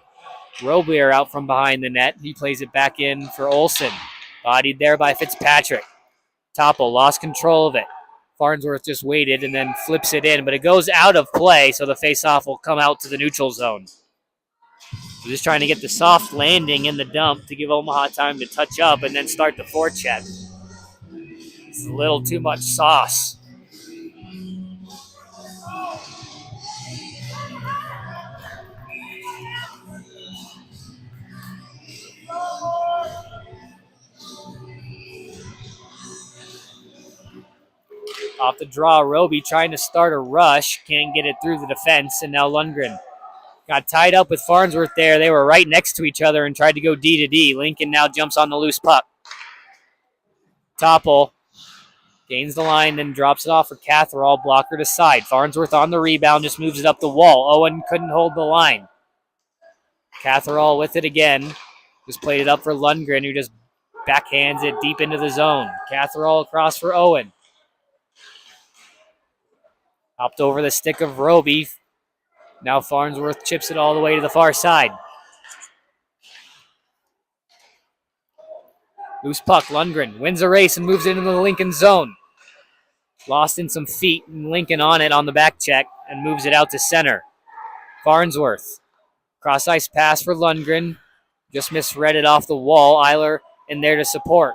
Roblier out from behind the net. He plays it back in for Olsen. Bodied there by Fitzpatrick. Topple lost control of it. Farnsworth just waited and then flips it in, but it goes out of play, so the faceoff will come out to the neutral zone. We're just trying to get the soft landing in the dump to give Omaha time to touch up and then start the forecheck. It's a little too much sauce. Off the draw, Roby trying to start a rush. Can't get it through the defense, and now Lundgren got tied up with Farnsworth there. They were right next to each other and tried to go D to D. Lincoln now jumps on the loose puck. Topple gains the line, then drops it off for Catherall. Blocker to side. Farnsworth on the rebound, just moves it up the wall. Owen couldn't hold the line. Catherall with it again. Just played it up for Lundgren, who just backhands it deep into the zone. Catherall across for Owen. Hopped over the stick of Roby. Now Farnsworth chips it all the way to the far side. Loose puck, Lundgren wins a race and moves it into the Lincoln zone. Lost in some feet, and Lincoln on it on the back check and moves it out to center. Farnsworth. Cross ice pass for Lundgren. Just misread it off the wall. Eiler in there to support.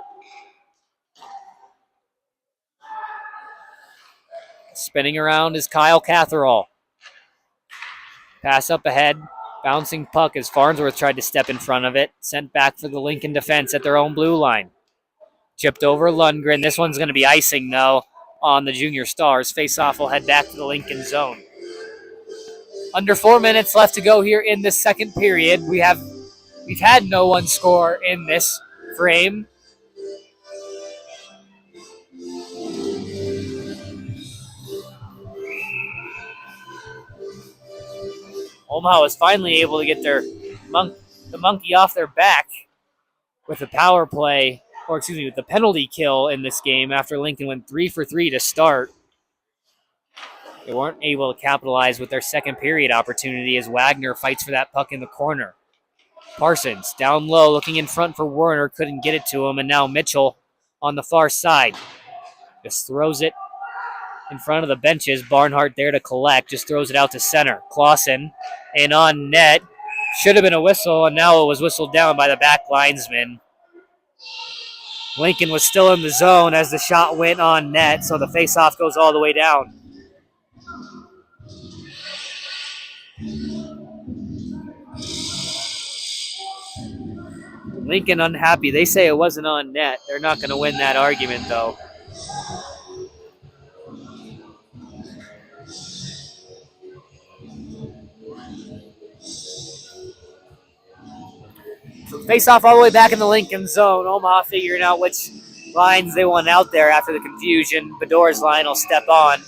Spinning around is Kyle Catherall. Pass up ahead. Bouncing puck as Farnsworth tried to step in front of it. Sent back for the Lincoln defense at their own blue line. Chipped over Lundgren. This one's going to be icing, though, on the Junior Stars. Faceoff will head back to the Lincoln zone. Under 4 minutes left to go here in the second period. We've had no one score in this frame. Omaha was finally able to get the monkey off their back with the power play, or excuse me, with the penalty kill in this game after Lincoln went 3 for 3 to start. They weren't able to capitalize with their second period opportunity as Wagner fights for that puck in the corner. Parsons down low, looking in front for Werner, couldn't get it to him, and now Mitchell on the far side. Just throws it in front of the benches. Barnhart there to collect, just throws it out to center. Clausen and on net. Should have been a whistle, and now it was whistled down by the back linesman. Lincoln was still in the zone as the shot went on net, so the faceoff goes all the way down. Lincoln unhappy. They say it wasn't on net. They're not going to win that argument, though. So face-off all the way back in the Lincoln zone. Omaha figuring out which lines they want out there after the confusion. Bador's line will step on.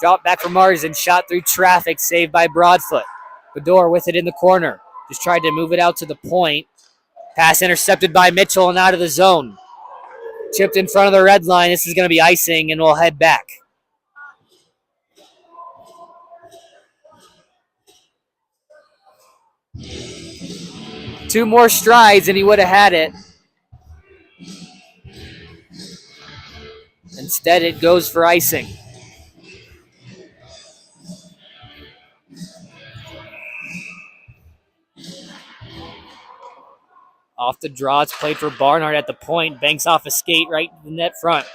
Drop back for Martisan. Shot through traffic. Saved by Broadfoot. Bador with it in the corner. Just tried to move it out to the point. Pass intercepted by Mitchell and out of the zone. Chipped in front of the red line. This is going to be icing, and we'll head back. Two more strides, and he would have had it. Instead, it goes for icing. Off the draw, it's played for Barnhart at the point. Banks off a skate right to the net front.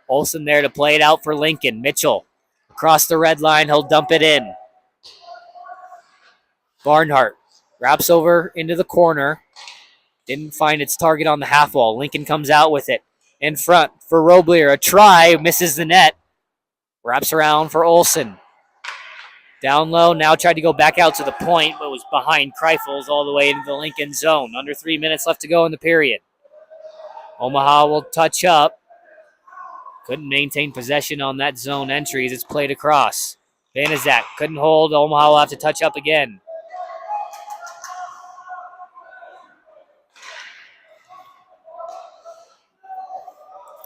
Olsen there to play it out for Lincoln. Mitchell across the red line. He'll dump it in. Barnhart wraps over into the corner. Didn't find its target on the half wall. Lincoln comes out with it in front for Roblier. A try, misses the net. Wraps around for Olsen. Down low, now tried to go back out to the point, but was behind Kreifels all the way into the Lincoln zone. Under 3 minutes left to go in the period. Omaha will touch up. Couldn't maintain possession on that zone entry as it's played across. Vanizak couldn't hold. Omaha will have to touch up again.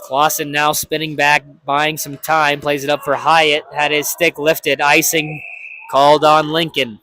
Clausen now spinning back, buying some time. Plays it up for Hyatt. Had his stick lifted. Icing called on Lincoln.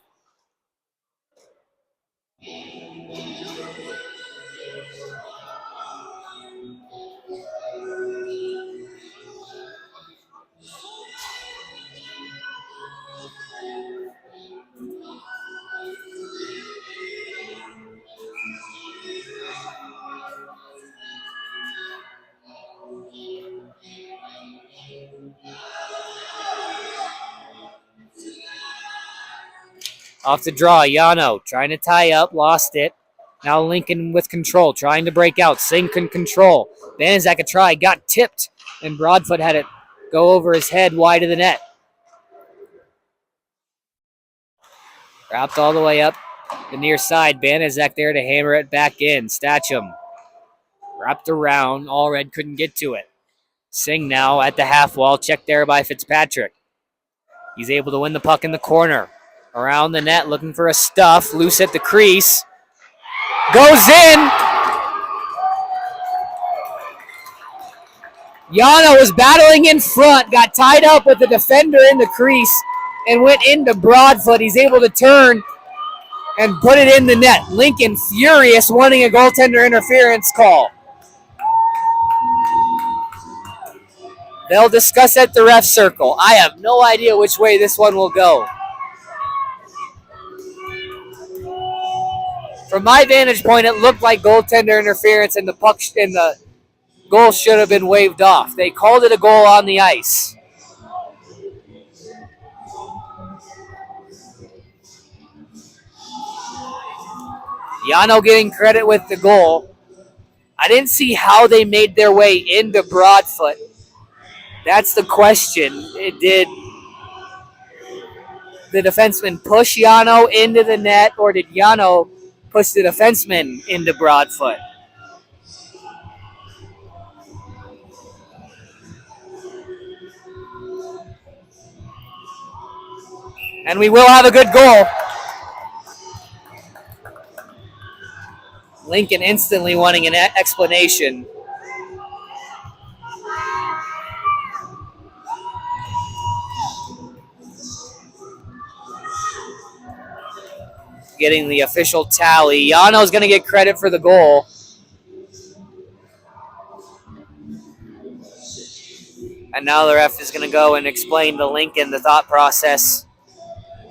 Off the draw, Yano trying to tie up, lost it. Now Lincoln with control, trying to break out. Singh can control. Vanizak a try, got tipped, and Broadfoot had it go over his head wide of the net. Wrapped all the way up the near side. Vanizak there to hammer it back in. Statcham wrapped around. Allred couldn't get to it. Singh now at the half wall, checked there by Fitzpatrick. He's able to win the puck in the corner. Around the net, looking for a stuff. Loose at the crease. Goes in. Yano was battling in front, got tied up with the defender in the crease, and went into Broadfoot. He's able to turn and put it in the net. Lincoln furious, wanting a goaltender interference call. They'll discuss at the ref circle. I have no idea which way this one will go. From my vantage point, it looked like goaltender interference, and the puck and the goal should have been waved off. They called it a goal on the ice. Yano getting credit with the goal. I didn't see how they made their way into Broadfoot. That's the question. Did the defenseman push Yano into the net, or did Yano push the defenseman into Broadfoot? And we will have a good goal. Lincoln instantly wanting an explanation. Getting the official tally. Yano's going to get credit for the goal. And now the ref is going to go and explain to Lincoln the thought process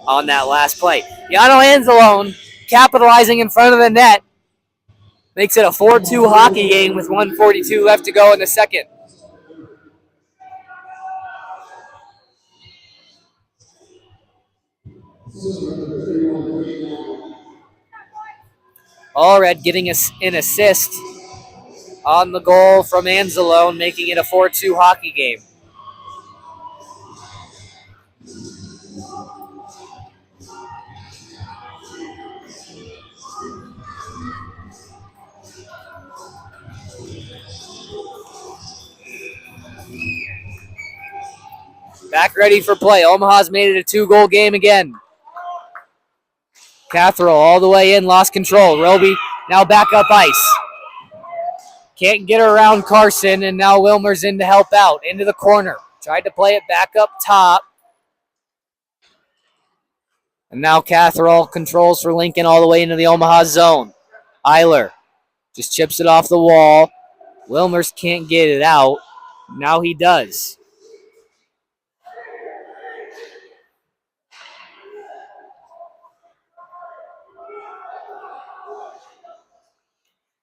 on that last play. Yano Anzalone capitalizing in front of the net. Makes it a 4-2 hockey game with 1:42 left to go in the second. Allred getting an assist on the goal from Anzalone, making it a 4-2 hockey game. Back ready for play. Omaha's made it a 2-goal game again. Catherall all the way in, lost control. Roby now back up ice. Can't get around Carson, and now Wilmer's in to help out. Into the corner. Tried to play it back up top. And now Catherall controls for Lincoln all the way into the Omaha zone. Eiler just chips it off the wall. Wilmers can't get it out. Now he does.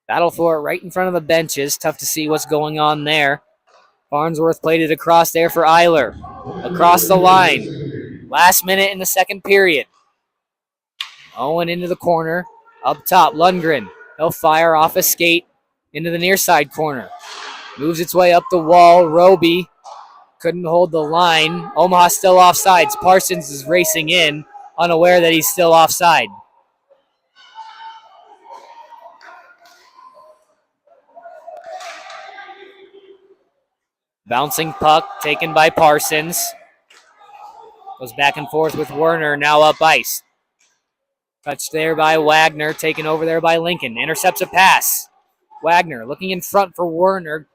That'll throw it right in front of the benches. Tough to see what's going on there. Farnsworth played it across there for Eiler. Across the line. Last minute in the second period. Owen into the corner. Up top, Lundgren. He'll fire off a skate into the near side corner. Moves its way up the wall. Roby couldn't hold the line. Omaha still offsides. Parsons is racing in, unaware that he's still offside. Bouncing puck taken by Parsons. Goes back and forth with Werner, now up ice. Touched there by Wagner, taken over there by Lincoln. Intercepts a pass. Wagner looking in front for Werner.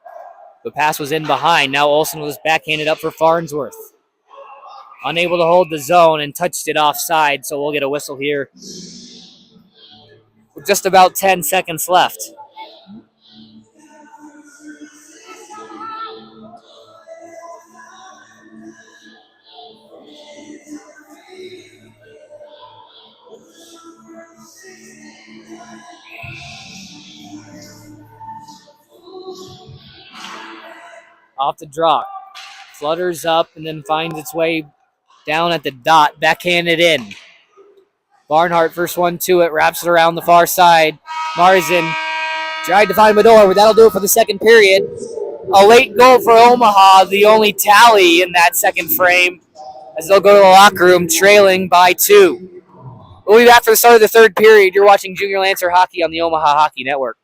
The pass was in behind. Now Olsen was backhanded up for Farnsworth. Unable to hold the zone and touched it offside, so we'll get a whistle here with just about 10 seconds left. Off the draw. Flutters up and then finds its way down at the dot. Backhanded in. Barnhart first one to it. Wraps it around the far side. Marzin tried to find Medora, but that'll do it for the second period. A late goal for Omaha, the only tally in that second frame, as they'll go to the locker room trailing by 2. We'll be back for the start of the third period. You're watching Junior Lancer Hockey on the Omaha Hockey Network.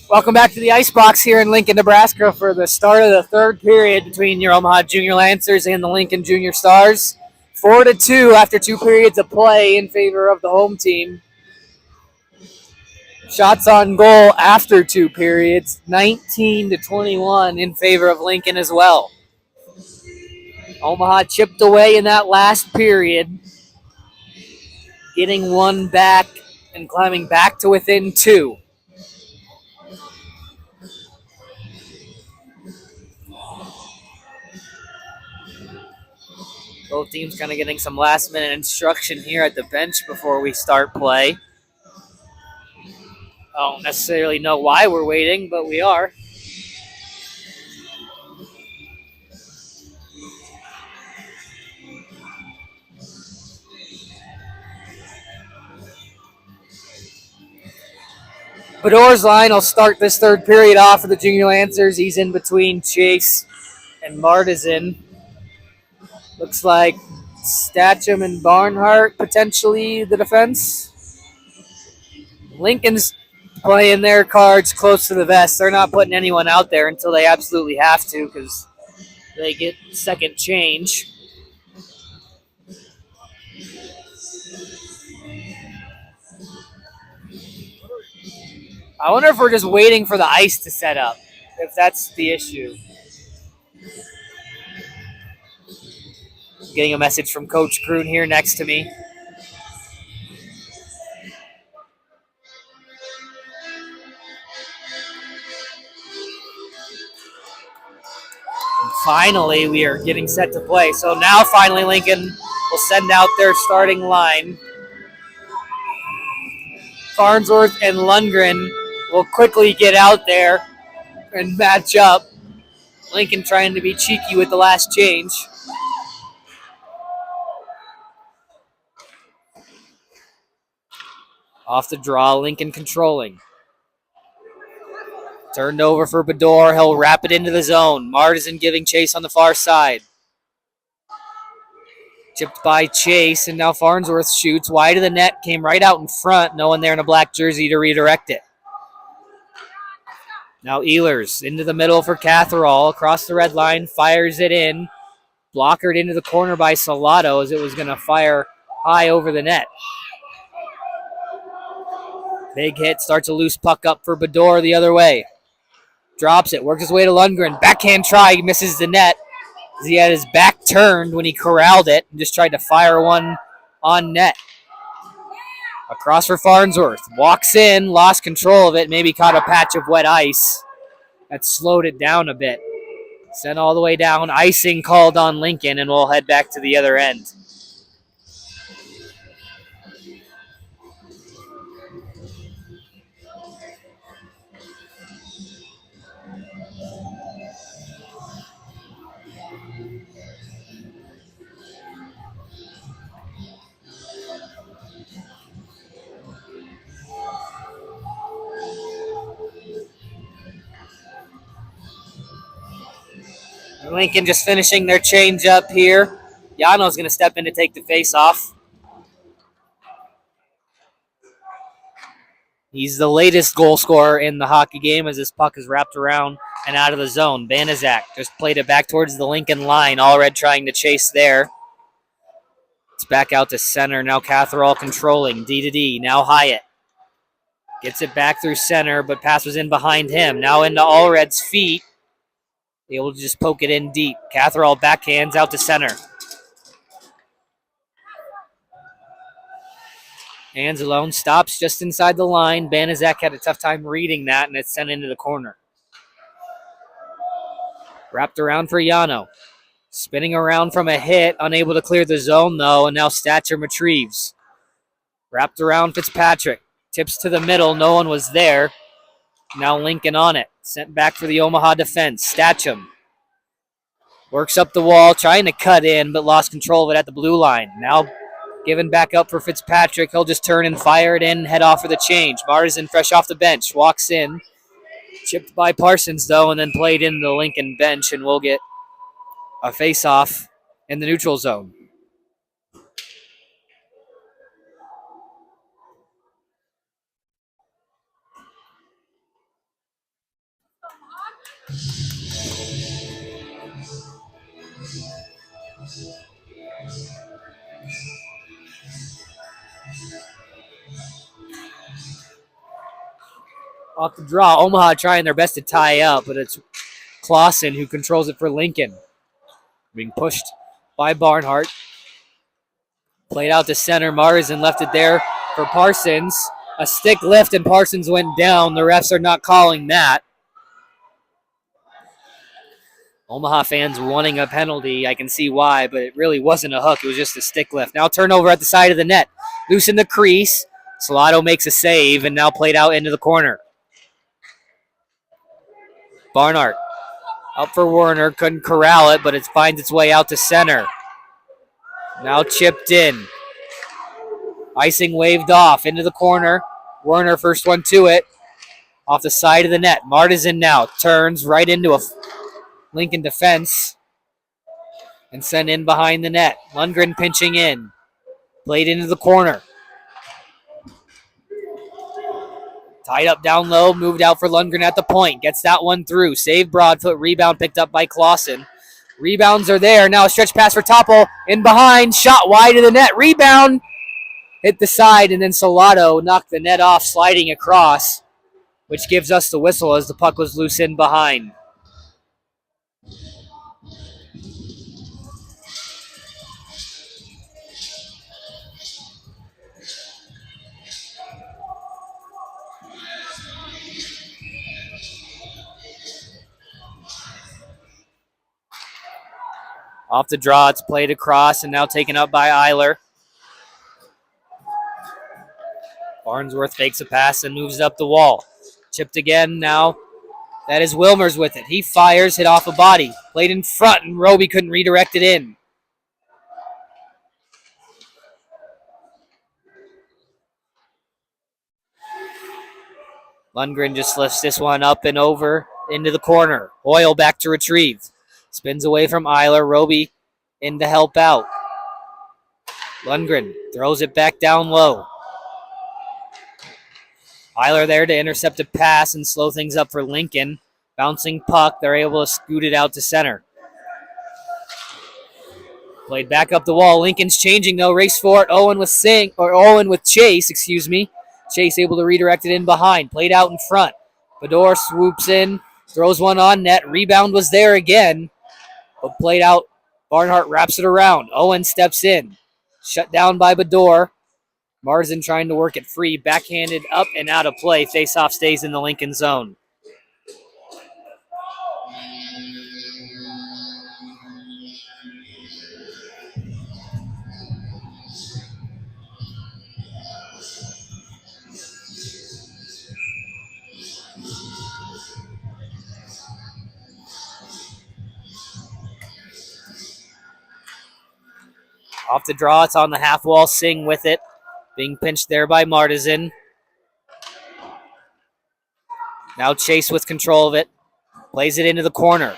Welcome back to the Icebox here in Lincoln, Nebraska for the start of the third period between your Omaha Junior Lancers and the Lincoln Junior Stars. 4-2 after 2 periods of play in favor of the home team. Shots on goal after 2 periods, 19-21 in favor of Lincoln as well. Omaha chipped away in that last period, getting one back and climbing back to within 2. Both teams kind of getting some last-minute instruction here at the bench before we start play. I don't necessarily know why we're waiting, but we are. Bedore's line will start this third period off for the Junior Lancers. He's in between Chase and Martizan. Looks like Statcham and Barnhart potentially the defense. Lincoln's playing their cards close to the vest. They're not putting anyone out there until they absolutely have to because they get second change. I wonder if we're just waiting for the ice to set up, if that's the issue. Getting a message from Coach Kroon here next to me. And finally, we are getting set to play. So now finally Lincoln will send out their starting line. Farnsworth and Lundgren will quickly get out there and match up. Lincoln trying to be cheeky with the last change. Off the draw, Lincoln controlling. Turned over for Bedore. He'll wrap it into the zone. Martizan giving chase on the far side. Chipped by Chase, and now Farnsworth shoots wide of the net. Came right out in front. No one there in a black jersey to redirect it. Now Ehlers into the middle for Catherall. Across the red line, fires it in. Blockered into the corner by Salado as it was going to fire high over the net. Big hit, starts a loose puck up for Bedore the other way. Drops it, works his way to Lundgren. Backhand try, misses the net. He had his back turned when he corralled it and just tried to fire one on net. Across for Farnsworth. Walks in, lost control of it, maybe caught a patch of wet ice. That slowed it down a bit. Sent all the way down. Icing called on Lincoln, and we'll head back to the other end. Lincoln just finishing their change up here. Yano's going to step in to take the face off. He's the latest goal scorer in the hockey game as this puck is wrapped around and out of the zone. Banaszak just played it back towards the Lincoln line. Allred trying to chase there. It's back out to center. Now Catherall controlling. D to D. Now Hyatt. Gets it back through center, but pass was in behind him. Now into Allred's feet. Able to just poke it in deep. Catherall backhands out to center. Hands alone, stops just inside the line. Banaszak had a tough time reading that, and it's sent into the corner. Wrapped around for Yano. Spinning around from a hit, unable to clear the zone, though, and now Statcham retrieves. Wrapped around Fitzpatrick. Tips to the middle, no one was there. Now Lincoln on it. Sent back for the Omaha defense. Statcham works up the wall, trying to cut in, but lost control of it at the blue line. Now given back up for Fitzpatrick. He'll just turn and fire it in, head off for the change. Martizan fresh off the bench. Walks in. Chipped by Parsons, though, and then played in the Lincoln bench, and we'll get a face-off in the neutral zone. Off the draw, Omaha trying their best to tie up, but it's Clausen who controls it for Lincoln. Being pushed by Barnhart. Played out to center. Martisan left it there for Parsons. A stick lift and Parsons went down. The refs are not calling that. Omaha fans wanting a penalty. I can see why, but it really wasn't a hook. It was just a stick lift. Now turnover at the side of the net. Loose in the crease. Salado makes a save and now played out into the corner. Barnhart up for Werner. Couldn't corral it, but it finds its way out to center. Now chipped in. Icing waved off into the corner. Werner first one to it. Off the side of the net. Martisan now turns right into a Lincoln defense and sent in behind the net. Lundgren pinching in. Played into the corner. Tied up down low. Moved out for Lundgren at the point. Gets that one through. Save Broadfoot. Rebound picked up by Clausen. Rebounds are there. Now a stretch pass for Topol. In behind. Shot wide of the net. Rebound. Hit the side, and then Salado knocked the net off, sliding across, which gives us the whistle as the puck was loose in behind. Off the draw, it's played across and now taken up by Eiler. Farnsworth fakes a pass and moves it up the wall. Chipped again now. That is Wilmers with it. He fires, hit off a body. Played in front, and Roby couldn't redirect it in. Lundgren just lifts this one up and over into the corner. Hoyle back to retrieve. Spins away from Eiler. Roby in to help out. Lundgren throws it back down low. Eiler there to intercept a pass and slow things up for Lincoln. Bouncing puck, they're able to scoot it out to center. Played back up the wall. Lincoln's changing though. Race for it. Owen with Chase, excuse me. Chase able to redirect it in behind. Played out in front. Bador swoops in, throws one on net. Rebound was there again, but played out. Barnhart wraps it around. Owen steps in. Shut down by Bador. Martisan trying to work it free. Backhanded up and out of play. Faceoff stays in the Lincoln zone. Off the draw, it's on the half wall. Singh with it. Being pinched there by Martisan. Now Chase with control of it. Plays it into the corner.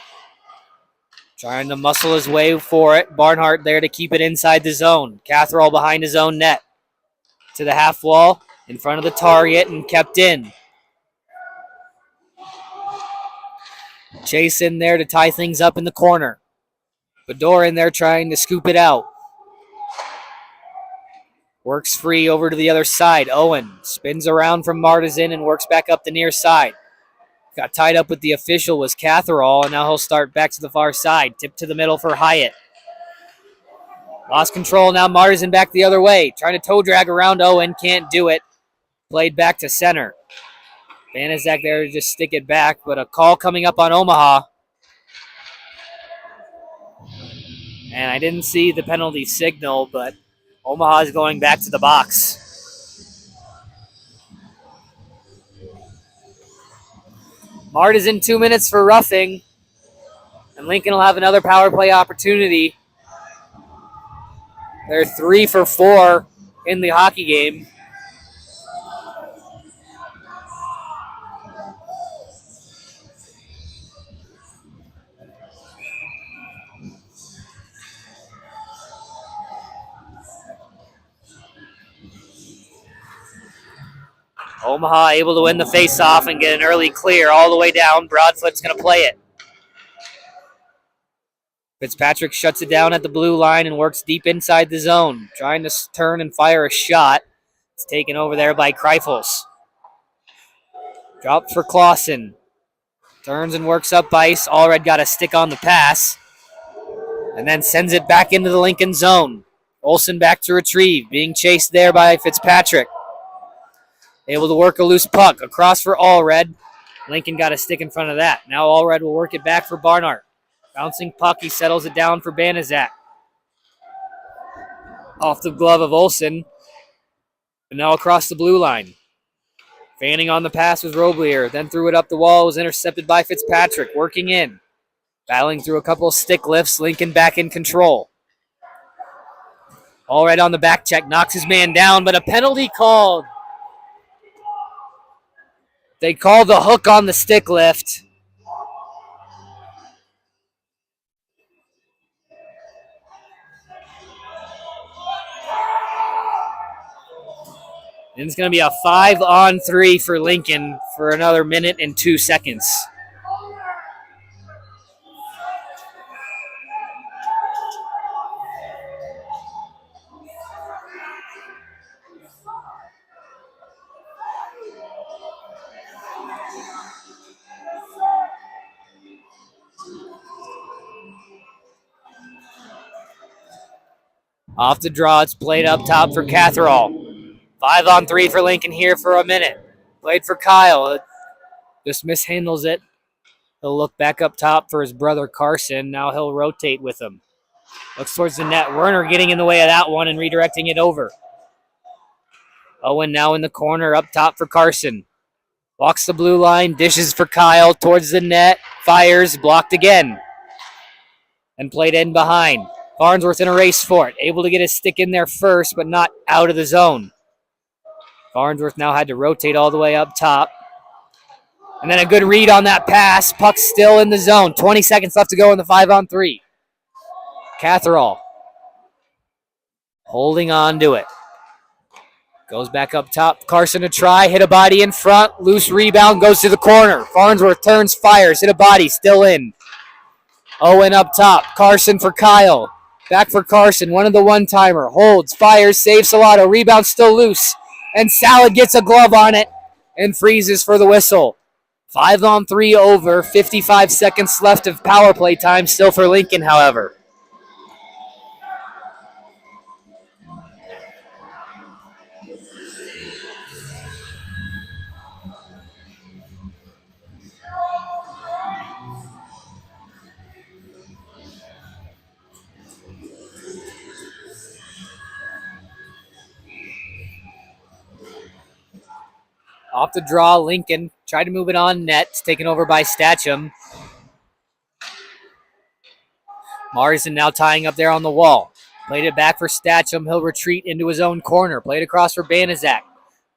Trying to muscle his way for it. Barnhart there to keep it inside the zone. Catherall behind his own net. To the half wall. In front of the target and kept in. Chase in there to tie things up in the corner. Bador in there trying to scoop it out. Works free over to the other side. Owen spins around from Martisan and works back up the near side. Got tied up with the official was Catherall, and now he'll start back to the far side. Tip to the middle for Hyatt. Lost control, now Martisan back the other way. Trying to toe drag around Owen, can't do it. Played back to center. Banaszak there to just stick it back, but a call coming up on Omaha. And I didn't see the penalty signal, but Omaha is going back to the box. Martisan 2 minutes for roughing, and Lincoln will have another power play opportunity. They're 3 for 4 in the hockey game. Omaha able to win the face-off and get an early clear all the way down. Broadfoot's going to play it. Fitzpatrick shuts it down at the blue line and works deep inside the zone, trying to turn and fire a shot. It's taken over there by Kreifels. Drop for Clausen. Turns and works up ice. Allred got a stick on the pass. And then sends it back into the Lincoln zone. Olsen back to retrieve, being chased there by Fitzpatrick. Able to work a loose puck across for Allred. Lincoln got a stick in front of that. Now Allred will work it back for Barnhart. Bouncing puck, he settles it down for Banaszak. Off the glove of Olsen. And now across the blue line. Fanning on the pass was Roblier. Then threw it up the wall. Was intercepted by Fitzpatrick. Working in. Battling through a couple of stick lifts. Lincoln back in control. Allred on the back check. Knocks his man down, but a penalty called. They call the hook on the stick lift. And it's going to be a 5-on-3 for Lincoln for another minute and 2 seconds. Off the draw, it's played up top for Catherall. 5-on-3 for Lincoln here for a minute. Played for Kyle. Just mishandles it. He'll look back up top for his brother Carson. Now he'll rotate with him. Looks towards the net. Werner getting in the way of that one and redirecting it over. Owen now in the corner up top for Carson. Walks the blue line, dishes for Kyle towards the net. Fires, blocked again. And played in behind. Farnsworth in a race for it. Able to get his stick in there first, but not out of the zone. Farnsworth now had to rotate all the way up top. And then a good read on that pass. Puck still in the zone. 20 seconds left to go in the 5-on-3. Catherall holding on to it. Goes back up top. Carson to try. Hit a body in front. Loose rebound. Goes to the corner. Farnsworth turns, fires. Hit a body. Still in. Owen up top. Carson for Kyle. Back for Carson. One of the one-timer. Holds. Fires. Saves Salato. Rebound still loose. And Salad gets a glove on it and freezes for the whistle. 5-on-3 over. 55 seconds left of power play time still for Lincoln, however. Off the draw, Lincoln tried to move it on net. It's taken over by Statcham. Morrison now tying up there on the wall. Played it back for Statcham. He'll retreat into his own corner. Played across for Banaszak.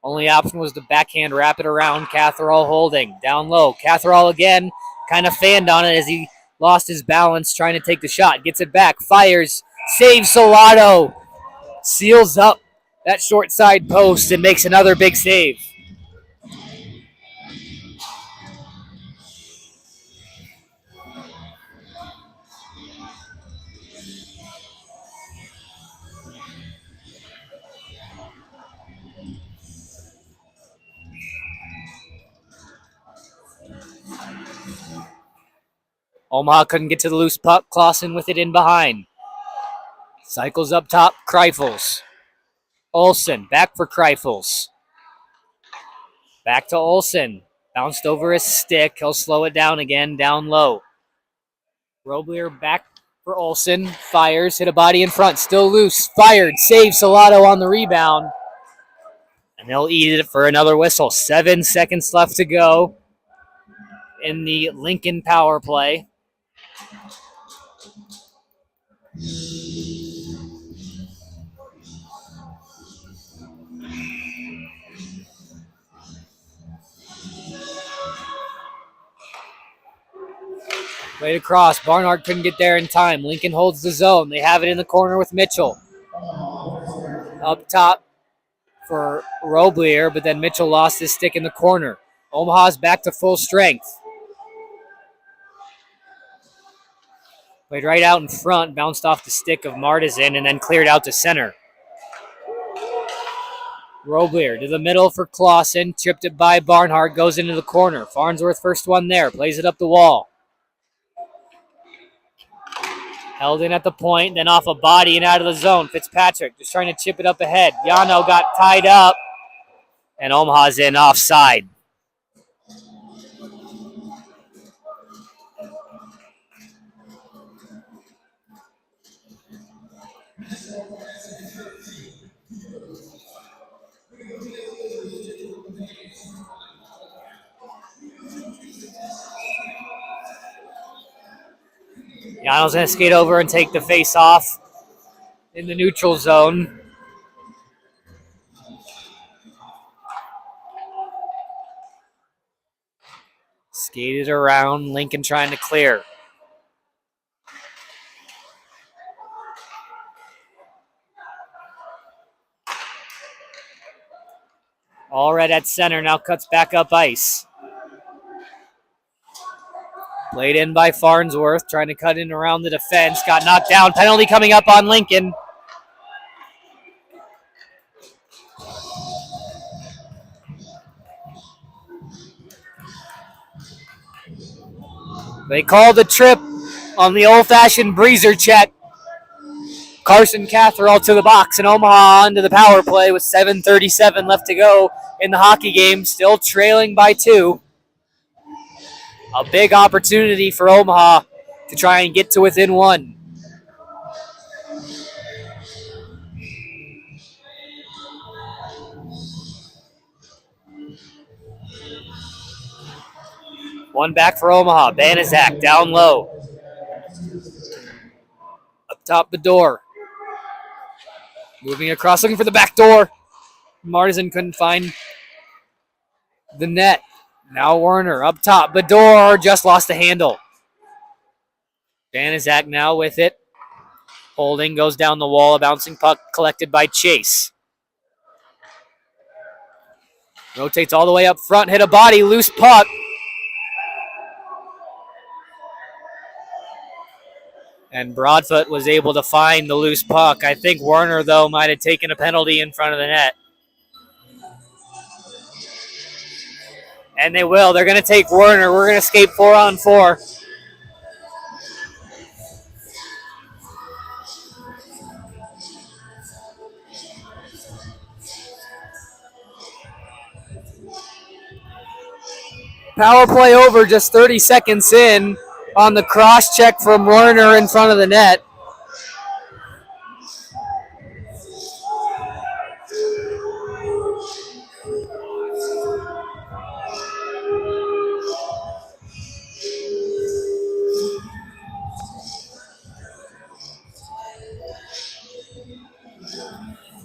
Only option was the backhand wrap it around. Catherall holding. Down low. Catherall again kind of fanned on it as he lost his balance trying to take the shot. Gets it back. Fires. Saves Salato. Seals up that short side post and makes another big save. Omaha couldn't get to the loose puck. Clausen with it in behind. Cycles up top. Kreifels. Olsen. Back for Kreifels. Back to Olsen. Bounced over his stick. He'll slow it down again. Down low. Roblier back for Olsen. Fires. Hit a body in front. Still loose. Fired. Saves Salato on the rebound. And they'll eat it for another whistle. 7 seconds left to go in the Lincoln power play. Played across. Barnhart couldn't get there in time. Lincoln holds the zone. They have it in the corner with Mitchell. Up top for Roblier, but then Mitchell lost his stick in the corner. Omaha's back to full strength. Played right out in front, bounced off the stick of Martisan, and then cleared out to center. Roblier to the middle for Clausen. Tripped it by Barnhart. Goes into the corner. Farnsworth first one there. Plays it up the wall. Held in at the point, then off a body and out of the zone. Fitzpatrick just trying to chip it up ahead. Yano got tied up, and Omaha's in offside. Yano's going to skate over and take the face off in the neutral zone. Skated around, Lincoln trying to clear. Allred at center, now cuts back up ice. Played in by Farnsworth, trying to cut in around the defense. Got knocked down. Penalty coming up on Lincoln. They called a trip on the old-fashioned breezer check. Carson Catherall to the box, and Omaha onto the power play with 7:37 left to go in the hockey game. Still trailing by 2. A big opportunity for Omaha to try and get to within 1. One back for Omaha. Banaszak down low. Up top the door. Moving across, looking for the back door. Martisan couldn't find the net. Now Werner up top. Bador just lost the handle. Banaszak now with it. Holding, goes down the wall. A bouncing puck collected by Chase. Rotates all the way up front. Hit a body. Loose puck. And Broadfoot was able to find the loose puck. I think Werner, though, might have taken a penalty in front of the net. And they will. They're going to take Werner. We're going to skate 4-on-4. Power play over, just 30 seconds in on the cross check from Werner in front of the net.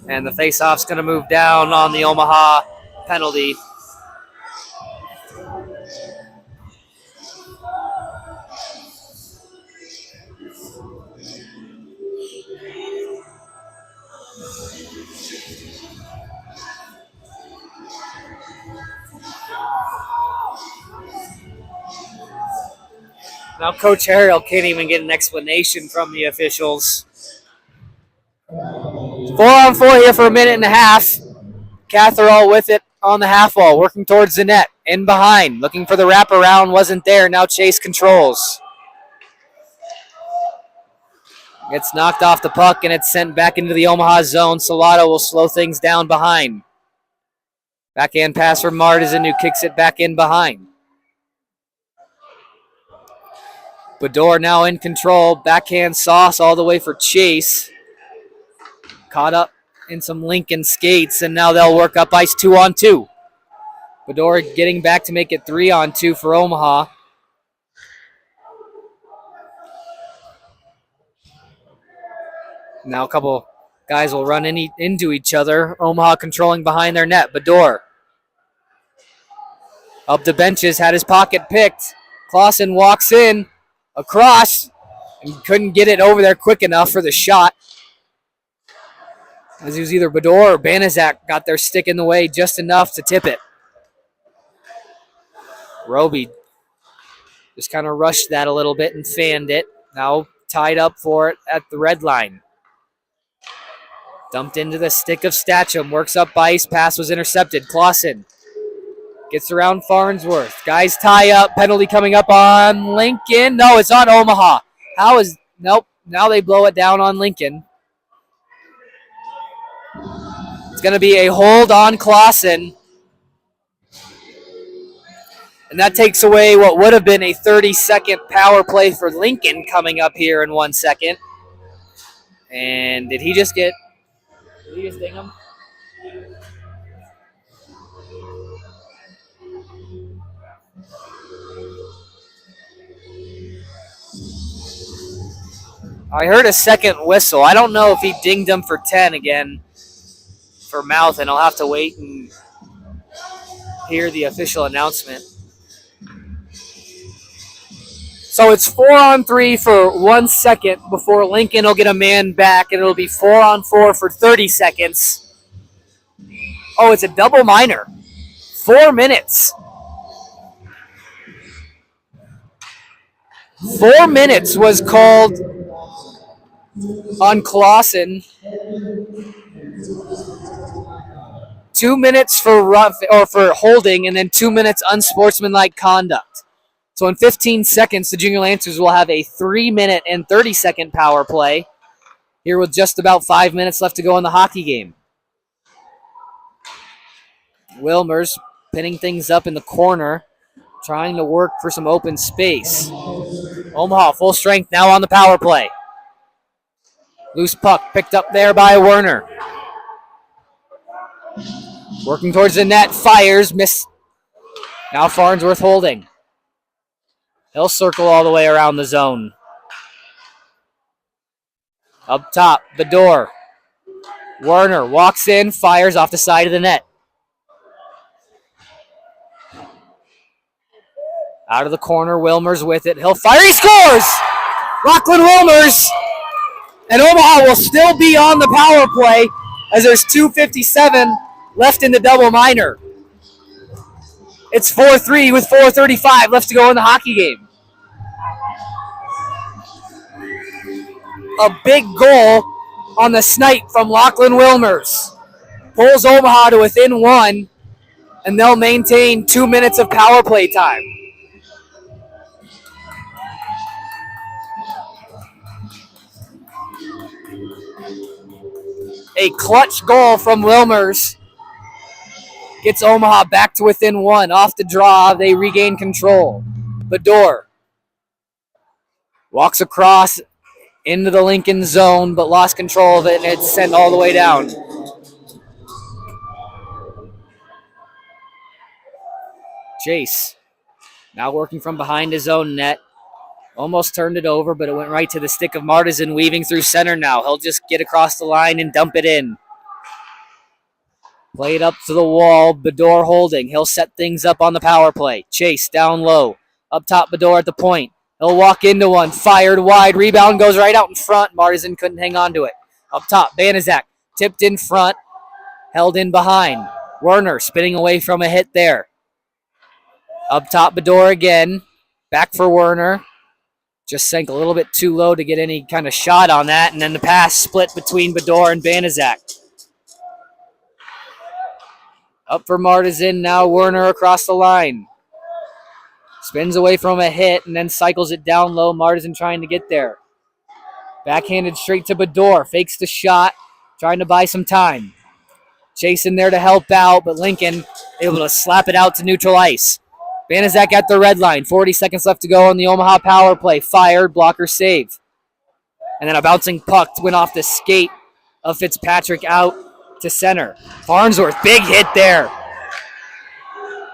And the faceoff's going to move down on the Omaha penalty. Now Coach Harrell can't even get an explanation from the officials. 4-on-4 here for a minute and a half. Catherall with it on the half wall, working towards the net. In behind, looking for the wraparound, wasn't there. Now Chase controls. Gets knocked off the puck, and it's sent back into the Omaha zone. Salado will slow things down behind. Backhand pass for Martisan, who kicks it back in behind. Bador now in control. Backhand sauce all the way for Chase. Caught up in some Lincoln skates, and now they'll work up ice 2-on-2. Bador getting back to make it 3-on-2 for Omaha. Now a couple guys will run into each other. Omaha controlling behind their net. Bador up the benches, had his pocket picked. Clausen walks in, across, and couldn't get it over there quick enough for the shot. As it was either Bador or Banaszak got their stick in the way just enough to tip it. Roby just kind of rushed that a little bit and fanned it. Now tied up for it at the red line. Dumped into the stick of Statcham. Works up ice. Pass was intercepted. Clausen gets around Farnsworth. Guys tie up. Penalty coming up on Lincoln. No, it's on Omaha. Nope. Now they blow it down on Lincoln. It's going to be a hold on Clausen. And that takes away what would have been a 30-second power play for Lincoln coming up here in 1 second. And did he just ding him? I heard a second whistle. I don't know if he dinged him for 10 again for mouth, and I'll have to wait and hear the official announcement. So it's 4-on-3 for 1 second before Lincoln will get a man back, and it'll be 4-on-4 for 30 seconds. Oh, it's a double minor. 4 minutes. 4 minutes was called on Clausen. 2 minutes for holding, and then 2 minutes unsportsmanlike conduct. So in 15 seconds, the Junior Lancers will have a 3-minute and 30-second power play here with just about 5 minutes left to go in the hockey game. Wilmers pinning things up in the corner, trying to work for some open space. Omaha full strength now on the power play. Loose puck picked up there by Werner. Working towards the net, fires, miss. Now Farnsworth holding. He'll circle all the way around the zone. Up top, Bador. Werner walks in, fires off the side of the net. Out of the corner, Wilmers with it. He'll fire, he scores! Lachlan Wilmers! And Omaha will still be on the power play as there's 2:57 left in the double minor. It's 4-3 with 4:35 left to go in the hockey game. A big goal on the snipe from Lachlan Wilmers. Pulls Omaha to within 1, and they'll maintain 2 minutes of power play time. A clutch goal from Wilmers gets Omaha back to within 1. Off the draw, they regain control. Bador walks across into the Lincoln zone, but lost control of it, and it's sent all the way down. Chase now working from behind his own net. Almost turned it over, but it went right to the stick of Martizan, weaving through center now. He'll just get across the line and dump it in. Play it up to the wall. Bador holding. He'll set things up on the power play. Chase down low. Up top, Bador at the point. He'll walk into one. Fired wide. Rebound goes right out in front. Martizan couldn't hang on to it. Up top, Banaszak tipped in front. Held in behind. Werner spinning away from a hit there. Up top, Bador again. Back for Werner. Just sank a little bit too low to get any kind of shot on that. And then the pass split between Bador and Banaszak. Up for Martizan. Now Werner across the line. Spins away from a hit and then cycles it down low. Martizan trying to get there. Backhanded straight to Bador. Fakes the shot. Trying to buy some time. Chase in there to help out, but Lincoln able to slap it out to neutral ice. Banaszak at the red line. 40 seconds left to go on the Omaha power play. Fired. Blocker save. And then a bouncing puck went off the skate of Fitzpatrick out to center. Farnsworth, big hit there.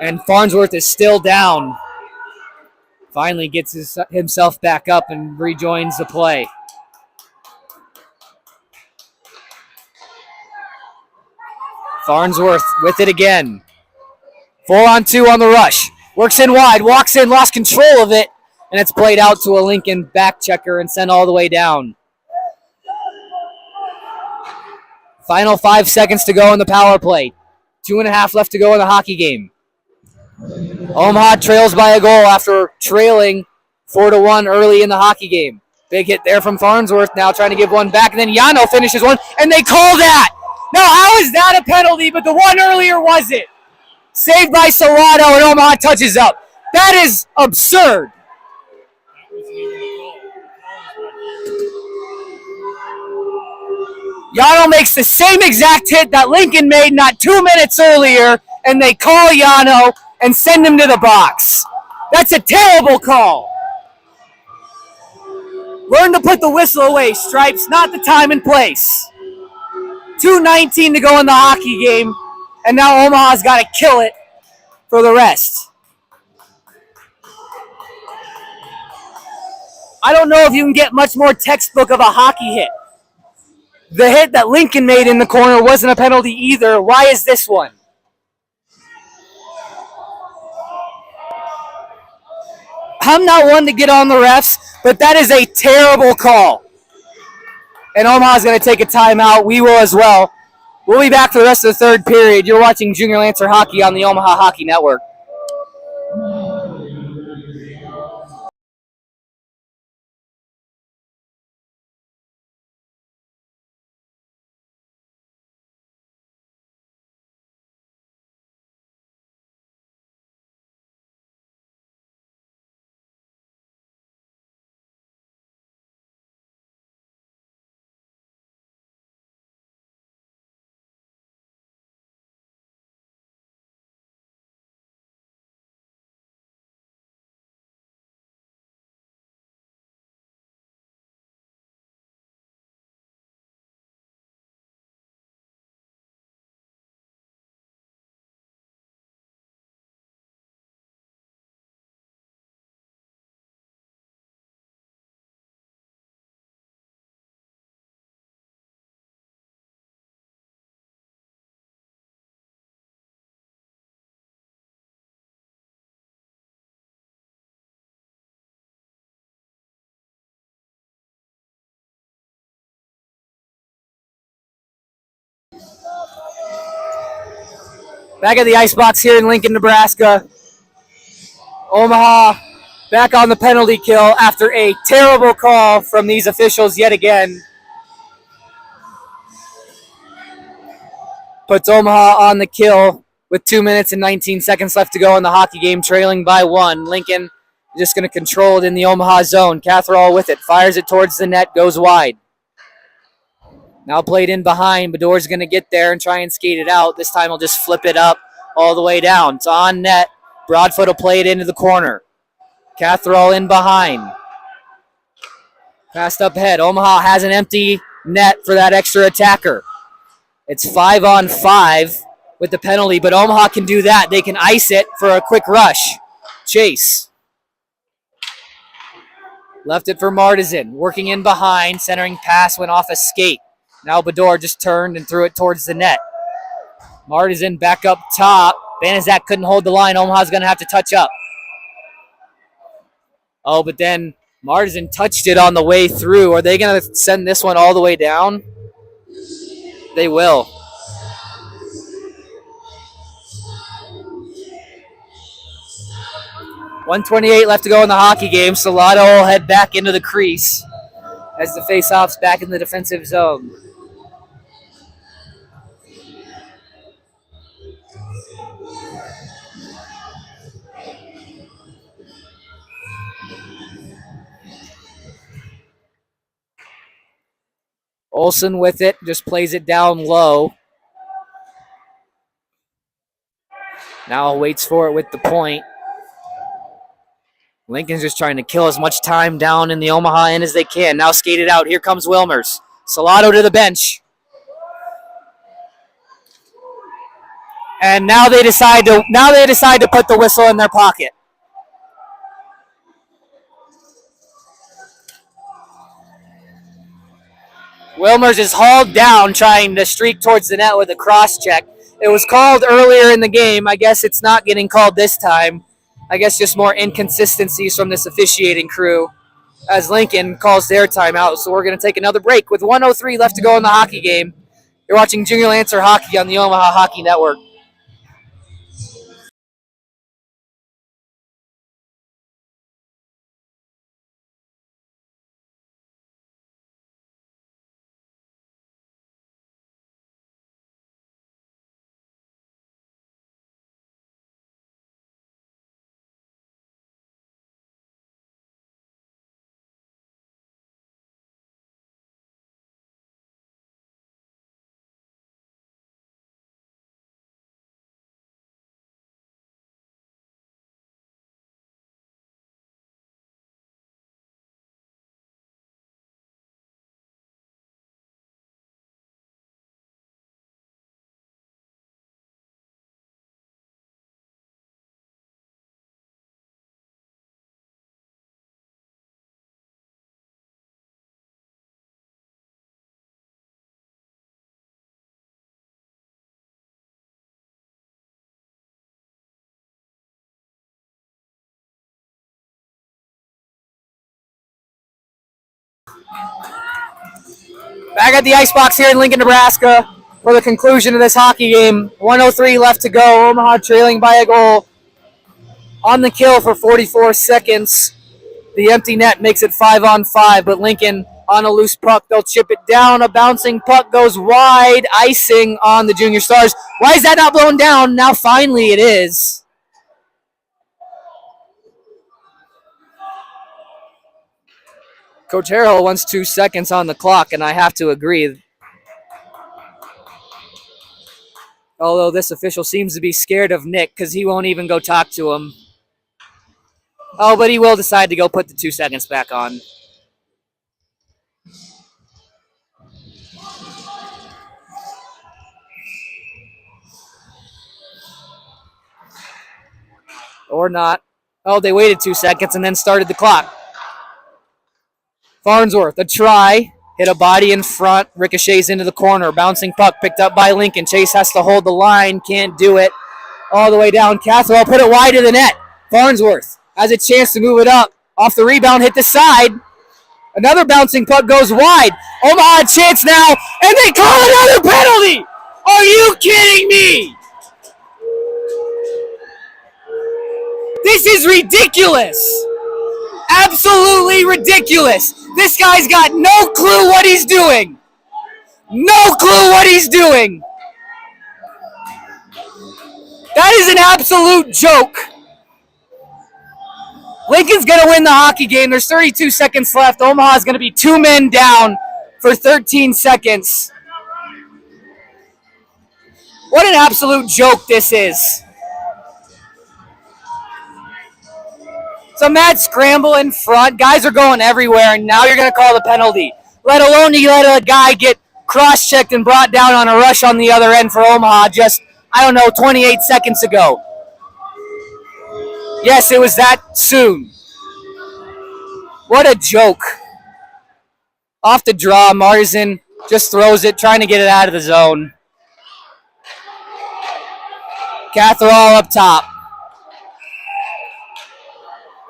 And Farnsworth is still down. Finally gets himself back up and rejoins the play. Farnsworth with it again. 4-on-2 on the rush. Works in wide, walks in, lost control of it, and it's played out to a Lincoln back checker and sent all the way down. Final 5 seconds to go in the power play. 2.5 left to go in the hockey game. Omaha trails by a goal after trailing 4-1 early in the hockey game. Big hit there from Farnsworth, now trying to give one back, and then Yano finishes one, and they call that. Now, how is that a penalty, but the one earlier wasn't? Saved by Salado, and Omaha touches up. That is absurd. Yano makes the same exact hit that Lincoln made not 2 minutes earlier, and they call Yano and send him to the box. That's a terrible call. Learn to put the whistle away, Stripes, not the time and place. 2:19 to go in the hockey game, and now Omaha's got to kill it for the rest. I don't know if you can get much more textbook of a hockey hit. The hit that Lincoln made in the corner wasn't a penalty either. Why is this one? I'm not one to get on the refs, but that is a terrible call. And Omaha's going to take a timeout. We will as well. We'll be back for the rest of the third period. You're watching Junior Lancer Hockey on the Omaha Hockey Network. Back at the icebox here in Lincoln, Nebraska. Omaha back on the penalty kill after a terrible call from these officials yet again. Puts Omaha on the kill with 2 minutes and 19 seconds left to go in the hockey game, trailing by 1. Lincoln just going to control it in the Omaha zone. Catherall with it, fires it towards the net, goes wide. Now played in behind. Bador's going to get there and try and skate it out. This time he'll just flip it up all the way down. It's on net. Broadfoot will play it into the corner. Catherall in behind. Passed up ahead. Omaha has an empty net for that extra attacker. It's 5-on-5 with the penalty, but Omaha can do that. They can ice it for a quick rush. Chase. Left it for Martizan. Working in behind. Centering pass went off a skate. Now Bador just turned and threw it towards the net. Martizan back up top. Banaszak couldn't hold the line. Omaha's going to have to touch up. Oh, but then Martizan touched it on the way through. Are they going to send this one all the way down? They will. .128 left to go in the hockey game. Salado will head back into the crease as the face-off's back in the defensive zone. Olsen with it, just plays it down low. Now waits for it with the point. Lincoln's just trying to kill as much time down in the Omaha end as they can. Now skated out. Here comes Wilmers. Salado to the bench. And now they decide to put the whistle in their pocket. Wilmers is hauled down trying to streak towards the net with a cross check. It was called earlier in the game. I guess it's not getting called this time. I guess just more inconsistencies from this officiating crew as Lincoln calls their timeout. So we're going to take another break with 1:03 left to go in the hockey game. You're watching Junior Lancer Hockey on the Omaha Hockey Network. Back at the icebox here in Lincoln, Nebraska for the conclusion of this hockey game. 1:03 left to go. Omaha trailing by a goal. On the kill for 44 seconds. The empty net makes it 5-on-5, but Lincoln on a loose puck. They'll chip it down. A bouncing puck goes wide. Icing on the Junior Stars. Why is that not blown down? Now finally it is. Coach Harrell wants 2 seconds on the clock, and I have to agree. Although this official seems to be scared of Nick because he won't even go talk to him. Oh, but he will decide to go put the 2 seconds back on. Or not. Oh, they waited 2 seconds and then started the clock. Farnsworth, a try. Hit a body in front. Ricochets into the corner. Bouncing puck picked up by Lincoln. Chase has to hold the line. Can't do it. All the way down. Catherall put it wide of the net. Farnsworth has a chance to move it up. Off the rebound, hit the side. Another bouncing puck goes wide. Omaha a chance now, and they call another penalty! Are you kidding me? This is ridiculous. Absolutely ridiculous. This guy's got no clue what he's doing. No clue what he's doing. That is an absolute joke. Lincoln's going to win the hockey game. There's 32 seconds left. Omaha's going to be 2 men down for 13 seconds. What an absolute joke this is. It's a mad scramble in front. Guys are going everywhere, and now you're going to call the penalty. Let alone you let a guy get cross-checked and brought down on a rush on the other end for Omaha just, 28 seconds ago. Yes, it was that soon. What a joke. Off the draw, Marzin just throws it, trying to get it out of the zone. Catherall up top.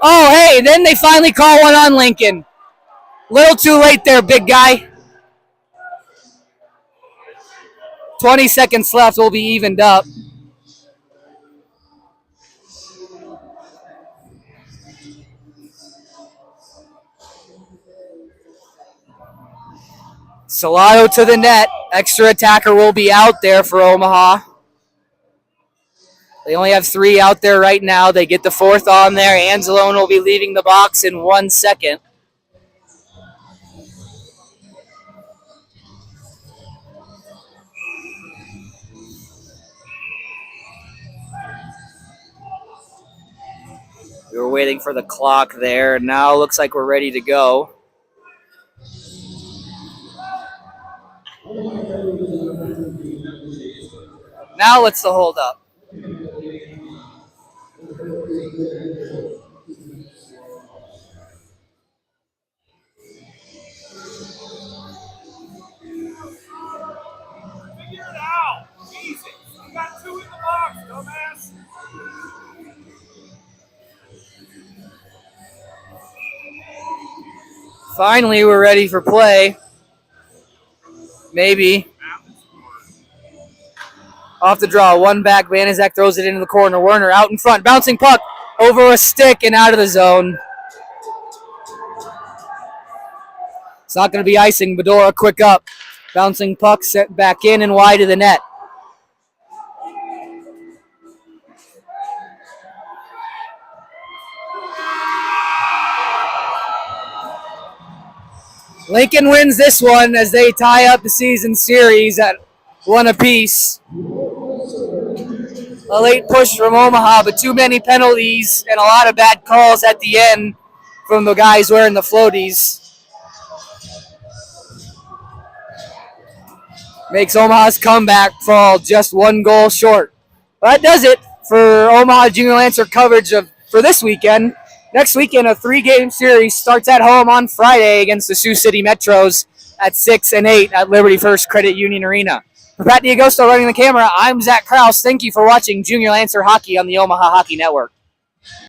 Oh, hey, then they finally call one on Lincoln. Little too late there, big guy. 20 seconds left, will be evened up. Salado to the net. Extra attacker will be out there for Omaha. They only have 3 out there right now. They get the 4th on there. Anzalone will be leaving the box in 1 second. We were waiting for the clock there, and now it looks like we're ready to go. Now what's the hold up? Figure it out. Easy. You got 2 in the box, dumbass. Finally, we're ready for play. Maybe. Off the draw, 1 back. Banaszak throws it into the corner. Werner out in front. Bouncing puck over a stick and out of the zone. It's not going to be icing. Bedora quick up. Bouncing puck set back in and wide of the net. Lincoln wins this one as they tie up the season series at 1 apiece. A late push from Omaha, but too many penalties and a lot of bad calls at the end from the guys wearing the floaties. Makes Omaha's comeback fall just 1 goal short. But that does it for Omaha Junior Lancer coverage for this weekend. Next weekend, a 3-game series starts at home on Friday against the Sioux City Metros at 6 and 8 at Liberty First Credit Union Arena. For Pat D'Agosto running the camera, I'm Zach Krause. Thank you for watching Junior Lancer Hockey on the Omaha Hockey Network.